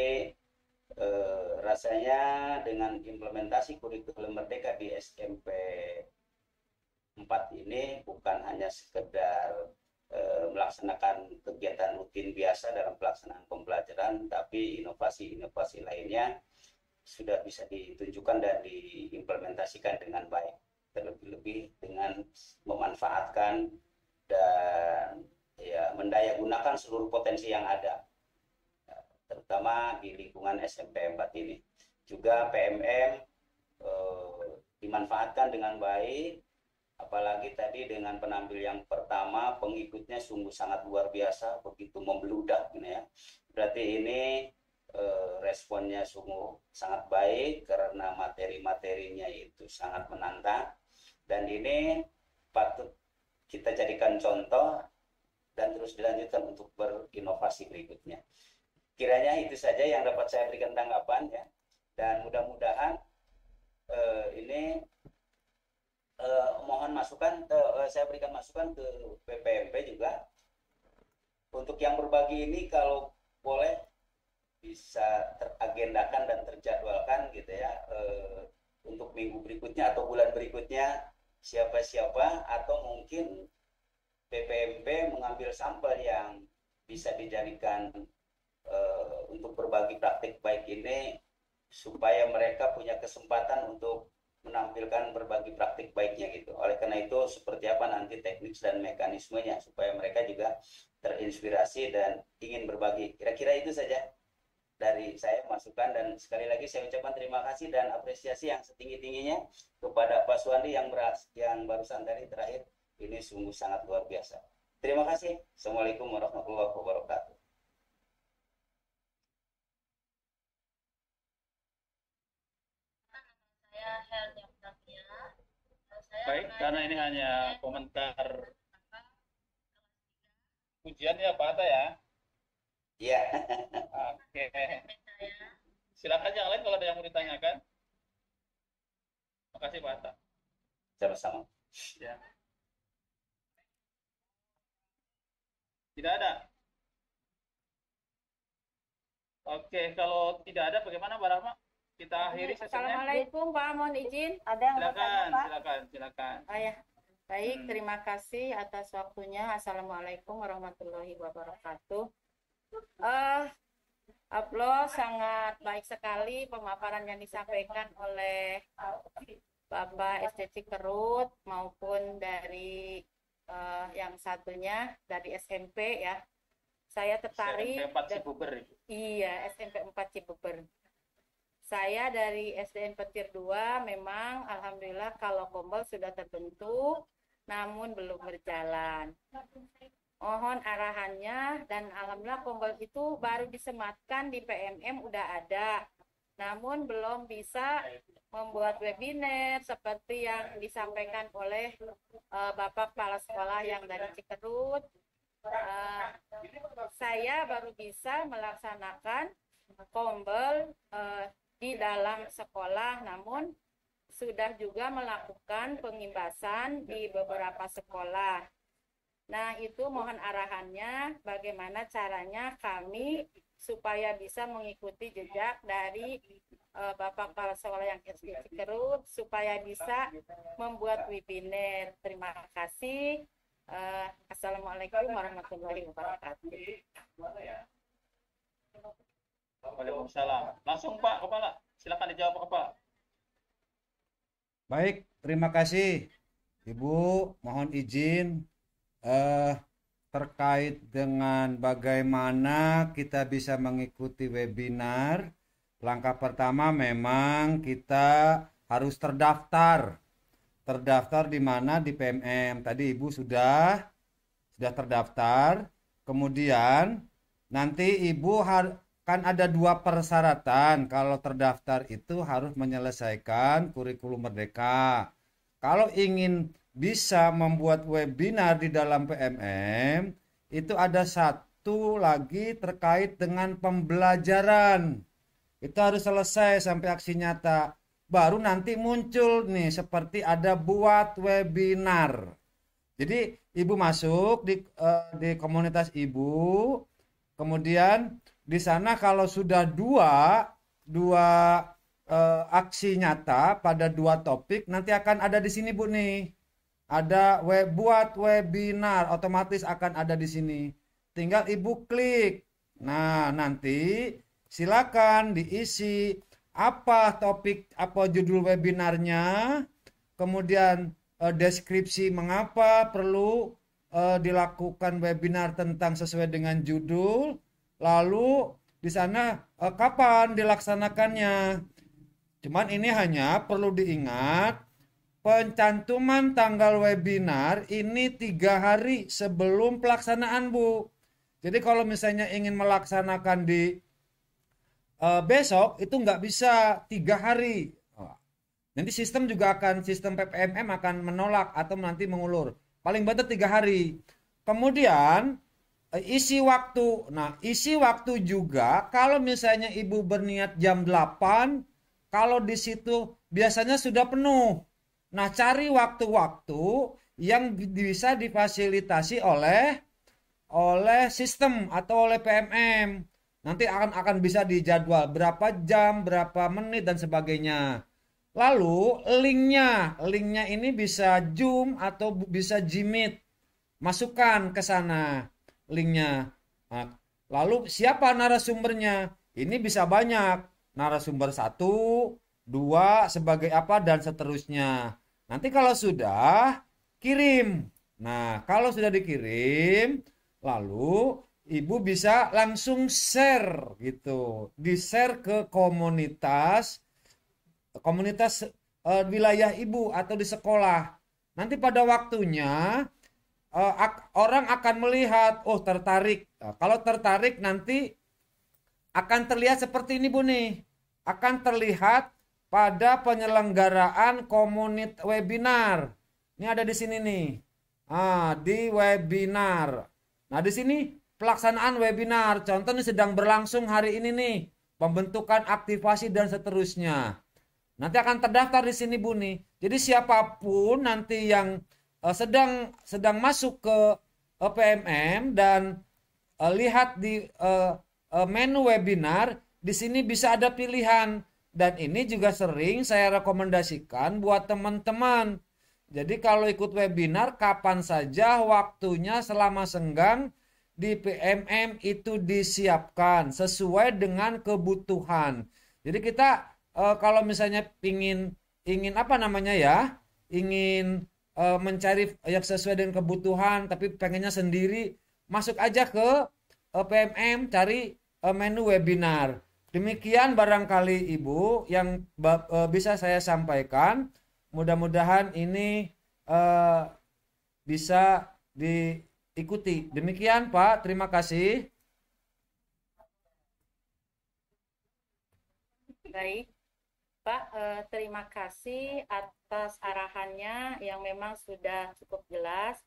rasanya dengan implementasi kurikulum merdeka di SMP 4 ini bukan hanya sekedar melaksanakan kegiatan rutin biasa dalam pelaksanaan pembelajaran, tapi inovasi-inovasi lainnya sudah bisa ditunjukkan dan diimplementasikan dengan baik, terlebih-lebih dengan memanfaatkan dan ya mendaya gunakan seluruh potensi yang ada, terutama di lingkungan SMP 4 ini. Juga PMM dimanfaatkan dengan baik, apalagi tadi dengan penampil yang pertama pengikutnya sungguh sangat luar biasa, begitu membludak gitu ya. Berarti ini responnya sungguh sangat baik karena materi-materinya itu sangat menantang, dan ini patut kita jadikan contoh dan terus dilanjutkan untuk berinovasi berikutnya. Kiranya itu saja yang dapat saya berikan tanggapan ya, dan mudah-mudahan ini mohon masukan, saya berikan masukan ke PPMP juga untuk yang berbagi ini, kalau boleh bisa teragendakan dan terjadwalkan gitu ya, untuk minggu berikutnya atau bulan berikutnya siapa-siapa, atau mungkin PPMP mengambil sampel yang bisa dijadikan untuk berbagi praktik baik ini, supaya mereka punya kesempatan untuk menampilkan berbagi praktik baiknya gitu. Oleh karena itu seperti apa nanti teknik dan mekanismenya supaya mereka juga terinspirasi dan ingin berbagi. Kira-kira itu saja dari saya masukan, dan sekali lagi saya ucapkan terima kasih dan apresiasi yang setinggi-tingginya kepada Pak Suwandi yang barusan tadi terakhir. Ini sungguh sangat luar biasa. Terima kasih. Assalamualaikum warahmatullahi wabarakatuh. Baik, karena ini hanya komentar ujian ya Pak Atta ya. Iya. Oke. Silakan yang lain kalau ada yang mau ditanyakan. Makasih Pak Atta. Sama-sama. Ya. Tidak ada. Oke, kalau tidak ada bagaimana Mbak Rahma? Kita akhiri sesinya. Assalamualaikum Pak, mohon izin. Ada yang mau tanya, Pak? Silakan. Oh ya, baik, terima kasih atas waktunya. Assalamualaikum warahmatullahi wabarakatuh. Ablo sangat baik sekali pemaparan yang disampaikan oleh Bapak SD Cikerut maupun dari yang satunya dari SMP ya. Saya tertarik. SMP 4 Cibeber. Iya, SMP 4 Cibeber. Saya dari SDN Petir 2 memang alhamdulillah kalau kombol sudah terbentuk namun belum berjalan. Mohon arahannya, dan alhamdulillah kombol itu baru disematkan di PMM udah ada. Namun belum bisa membuat webinar seperti yang disampaikan oleh Bapak Kepala Sekolah yang dari Cikerut. Saya baru bisa melaksanakan kombol di dalam sekolah, namun sudah juga melakukan pengimbasan di beberapa sekolah. Nah, itu mohon arahannya bagaimana caranya kami supaya bisa mengikuti jejak dari Bapak Kepala Sekolah yang SD Cikerut supaya bisa membuat webinar. Terima kasih. Assalamualaikum warahmatullahi wabarakatuh. Waalaikumsalam. Langsung Pak Kepala, silakan dijawab Pak Kepala. Baik, terima kasih Ibu. Mohon izin terkait dengan bagaimana kita bisa mengikuti webinar. Langkah pertama memang kita harus terdaftar. Terdaftar di mana? Di PMM. Tadi Ibu sudah terdaftar. Kemudian nanti Ibu kan ada 2 persyaratan. Kalau terdaftar itu harus menyelesaikan kurikulum Merdeka. Kalau ingin bisa membuat webinar di dalam PMM, itu ada satu lagi terkait dengan pembelajaran. Itu harus selesai sampai aksi nyata. Baru nanti muncul nih seperti ada buat webinar. Jadi Ibu masuk di komunitas Ibu, kemudian di sana kalau sudah dua aksi nyata pada 2 topik, nanti akan ada di sini Bu nih. Ada buat webinar, otomatis akan ada di sini. Tinggal Ibu klik. Nah, nanti silakan diisi apa topik, apa judul webinarnya, kemudian deskripsi mengapa perlu dilakukan webinar tentang sesuai dengan judul, lalu di sana kapan dilaksanakannya. Cuman ini hanya perlu diingat, pencantuman tanggal webinar ini 3 hari sebelum pelaksanaan Bu. Jadi kalau misalnya ingin melaksanakan di besok itu nggak bisa 3 hari. Nanti sistem PPMM akan menolak atau nanti mengulur. Paling banter 3 hari. Kemudian isi waktu. Nah, isi waktu juga kalau misalnya Ibu berniat jam 8, kalau di situ biasanya sudah penuh. Nah, cari waktu-waktu yang bisa difasilitasi oleh sistem atau oleh PMM. Nanti akan bisa dijadwal berapa jam, berapa menit dan sebagainya. Lalu linknya ini bisa Zoom atau bisa Gmeet. Masukkan ke sana linknya. Nah, lalu siapa narasumbernya? Ini bisa banyak. Narasumber 1, 2 sebagai apa dan seterusnya. Nanti kalau sudah kirim. Nah, kalau sudah dikirim, lalu Ibu bisa langsung share gitu. Di-share ke komunitas wilayah Ibu atau di sekolah. Nanti pada waktunya orang akan melihat, oh tertarik. Nah, kalau tertarik nanti akan terlihat seperti ini Bu nih. Akan terlihat pada penyelenggaraan komunitas webinar. Ini ada di sini nih. Di webinar. Nah, di sini pelaksanaan webinar. Contohnya sedang berlangsung hari ini nih. Pembentukan aktivasi dan seterusnya. Nanti akan terdaftar di sini Bu nih. Jadi siapapun nanti yang sedang masuk ke PMM dan lihat di menu webinar, di sini bisa ada pilihan. Dan ini juga sering saya rekomendasikan buat teman-teman. Jadi kalau ikut webinar kapan saja waktunya selama senggang di PMM itu disiapkan sesuai dengan kebutuhan. Jadi kita kalau misalnya ingin apa namanya ya, ingin mencari yang sesuai dengan kebutuhan tapi pengennya sendiri, masuk aja ke PMM, cari menu webinar. Demikian barangkali Ibu yang bisa saya sampaikan. Mudah-mudahan ini bisa diikuti. Demikian Pak, terima kasih. Baik, Pak, terima kasih atas arahannya yang memang sudah cukup jelas.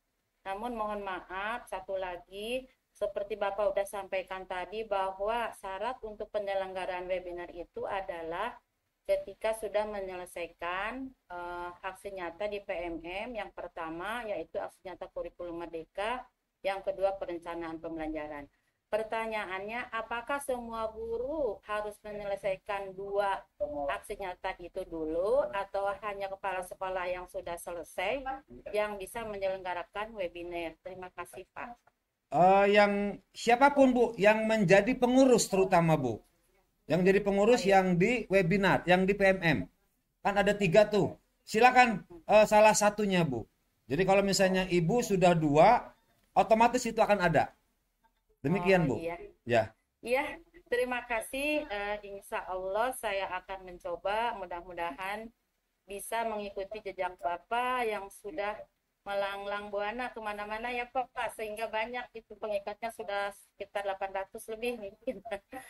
Namun mohon maaf, satu lagi, seperti Bapak sudah sampaikan tadi bahwa syarat untuk penyelenggaraan webinar itu adalah ketika sudah menyelesaikan aksi nyata di PMM. Yang pertama yaitu aksi nyata kurikulum Merdeka, yang kedua perencanaan pembelajaran. Pertanyaannya, apakah semua guru harus menyelesaikan 2 aksi nyata itu dulu, atau hanya kepala sekolah yang sudah selesai yang bisa menyelenggarakan webinar? Terima kasih Pak. Yang siapapun Bu, yang menjadi pengurus terutama Bu, yang jadi pengurus yang di webinar, yang di PMM, kan ada 3 tuh. Silakan salah satunya Bu. Jadi kalau misalnya Ibu sudah 2, otomatis itu akan ada. Demikian, Bu. Iya. Ya. Iya, terima kasih. Insya Allah saya akan mencoba, mudah-mudahan bisa mengikuti jejak Bapak yang sudah melanglang buana kemana-mana ya Pak, sehingga banyak itu pengikatnya sudah sekitar 800 lebih mungkin.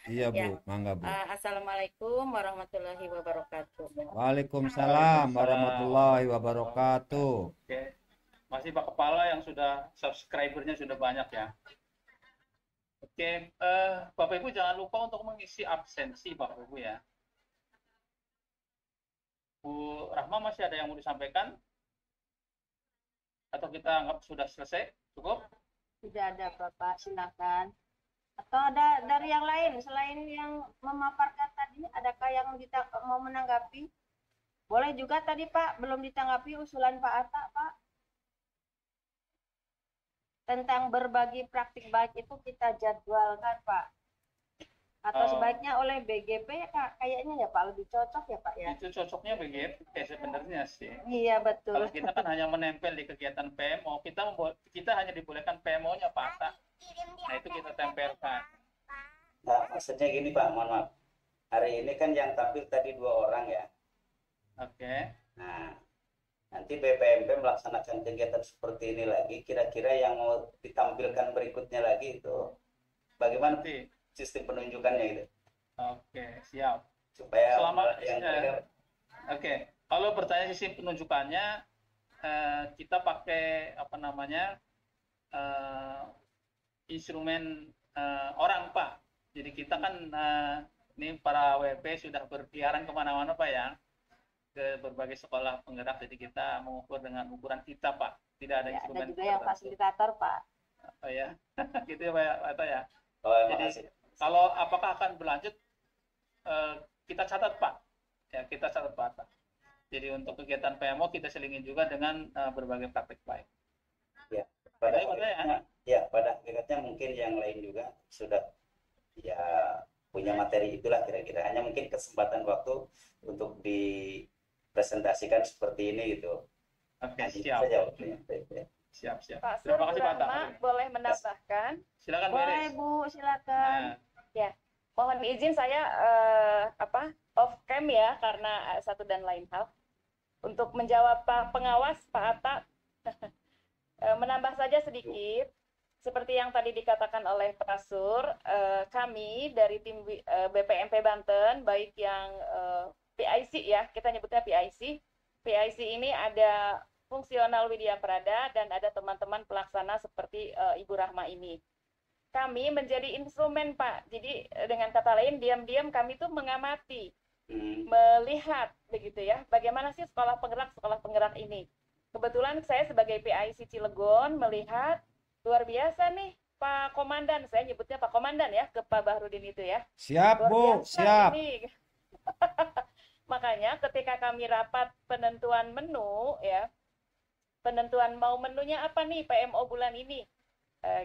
Iya, Bu. Ya. Mangga, Bu. Assalamualaikum warahmatullahi wabarakatuh. Waalaikumsalam warahmatullahi wabarakatuh. Oke. Masih Pak Kepala yang sudah subscribernya sudah banyak ya. Oke, Bapak Ibu jangan lupa untuk mengisi absensi Bapak Ibu ya. Bu Rahma masih ada yang mau disampaikan? Atau kita anggap sudah selesai? Cukup? Tidak ada Bapak, silakan. Atau ada dari yang lain selain yang memaparkan tadi, adakah yang mau menanggapi? Boleh juga tadi Pak, belum ditanggapi usulan Pak Atta Pak. Tentang berbagi praktik baik itu kita jadwalkan Pak. Atau sebaiknya oleh BGP ya Kak, kayaknya ya Pak lebih cocok ya Pak ya. Itu cocoknya BGP sebenarnya sih. Iya betul. Kalau kita kan hanya menempel di kegiatan PMO, kita hanya dibolehkan PMO-nya Pak Atta. Nah itu kita tempelkan. Nah, maksudnya gini Pak, mohon maaf. Hari ini kan yang tampil tadi 2 orang ya. Oke. Nah, nanti BPMP melaksanakan kegiatan seperti ini lagi, kira-kira yang mau ditampilkan berikutnya lagi itu bagaimana sistem penunjukannya gitu? Oke, siap. Supaya Oke, kalau bertanya sistem penunjukannya, kita pakai apa namanya instrumen orang Pak. Jadi kita kan ini para WP sudah berkeliaran kemana-mana Pak ya, ke berbagai sekolah penggerak, jadi kita mengukur dengan ukuran kita Pak, tidak ada Ya, instrumen ada juga yang fasilitator Pak. Oh ya, gitu ya Pak Atta ya. Jadi kalau apakah akan berlanjut, kita catat Pak, ya kita catat Pak Atta. Jadi untuk kegiatan PMO kita selingin juga dengan berbagai praktik baik. Ya, pada hakikatnya mungkin yang lain juga sudah ya punya materi itulah kira-kira. Hanya mungkin kesempatan waktu untuk dipresentasikan seperti ini gitu. Oke, siap. Siap. Pak Sur, Terima kasih Pak Atta. boleh menambahkan? Silakan Boleh Bu, silakan. Ya, mohon izin saya off cam ya karena satu dan lain hal. Untuk menjawab Pak Pengawas Pak Atta, menambah saja sedikit. Seperti yang tadi dikatakan oleh Pak Sur, kami dari tim BPMP Banten, baik yang PIC ya, kita nyebutnya PIC. PIC ini ada fungsional Widya Prada dan ada teman-teman pelaksana seperti Ibu Rahma ini. Kami menjadi instrumen Pak. Jadi dengan kata lain diam-diam kami tuh mengamati, melihat begitu ya, bagaimana sih sekolah penggerak ini. Kebetulan saya sebagai PIC Cilegon melihat luar biasa nih Pak Komandan, saya nyebutnya Pak Komandan ya, ke Pak Bahrudin itu ya. Siap Bu, siap. Makanya ketika kami rapat penentuan menu ya, penentuan mau menunya apa nih PMO bulan ini,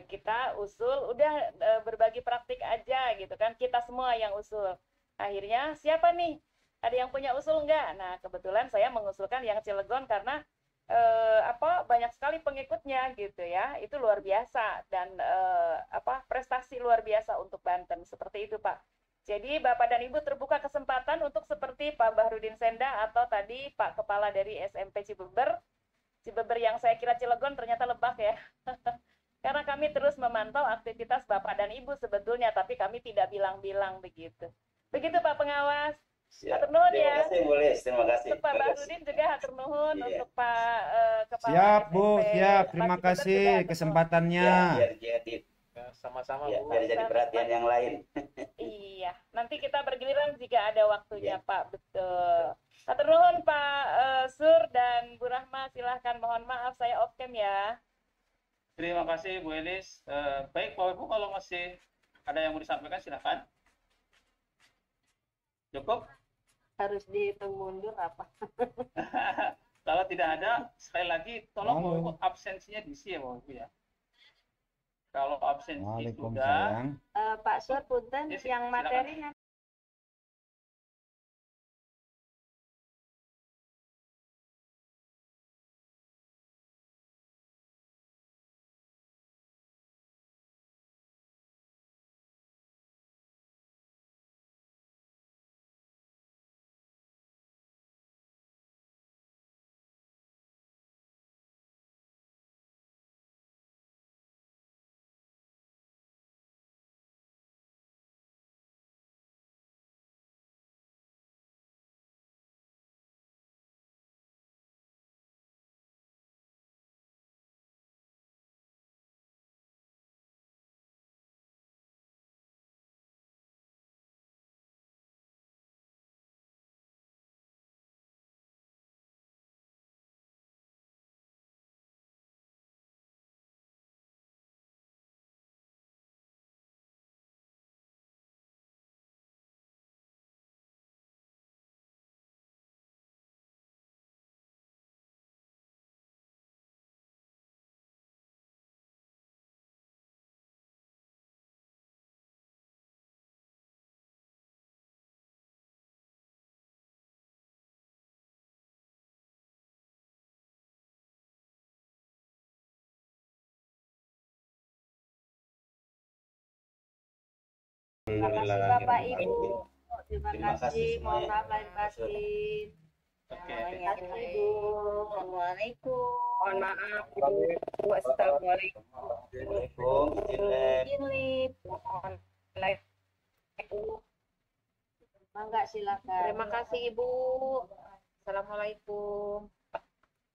kita usul udah berbagi praktik aja gitu kan, kita semua yang usul. Akhirnya siapa nih, ada yang punya usul enggak? Nah kebetulan saya mengusulkan yang Cilegon karena banyak sekali pengikutnya gitu ya, itu luar biasa dan prestasi luar biasa untuk Banten, seperti itu Pak. Jadi Bapak dan Ibu terbuka kesempatan untuk seperti Pak Bahrudin Senda atau tadi Pak Kepala dari SMP Cibeber yang saya kira Cilegon ternyata Lebak ya. Karena kami terus memantau aktivitas Bapak dan Ibu sebetulnya, tapi kami tidak bilang-bilang begitu. Begitu Pak Pengawas. Hatur nuhun ya. Terima kasih. Untuk Pak Bahrudin juga hatur nuhun, untuk Pak Kepala Siap SMP, Bu, siap. Terima Pak kasih kesempatannya. Sama-sama Bu. Biar jadi perhatian yang lain. Iya, nanti kita bergiliran jika ada waktunya Pak, betul. Hatur nuhun Pak Sur dan Bu Rahma, silahkan, mohon maaf saya off cam ya. Terima kasih Bu Elis. Baik Bapak Ibu, kalau masih ada yang mau disampaikan silahkan. Cukup? Harus dihitung mundur apa? Kalau tidak ada, sekali lagi tolong Bapak Ibu absensinya diisi ya Bapak Ibu ya. Kalau absensi sudah, Pak Sur, punten yang materi Terima kasih Bapak Ibu. Terima kasih. Mohon maaf lahir batin. Terima kasih Ibu. Assalamualaikum. Mohon maaf Ibu. Assalamualaikum. Assalamualaikum. Izin lip. Mohon like. Mangga silakan. Terima kasih Ibu. Assalamualaikum.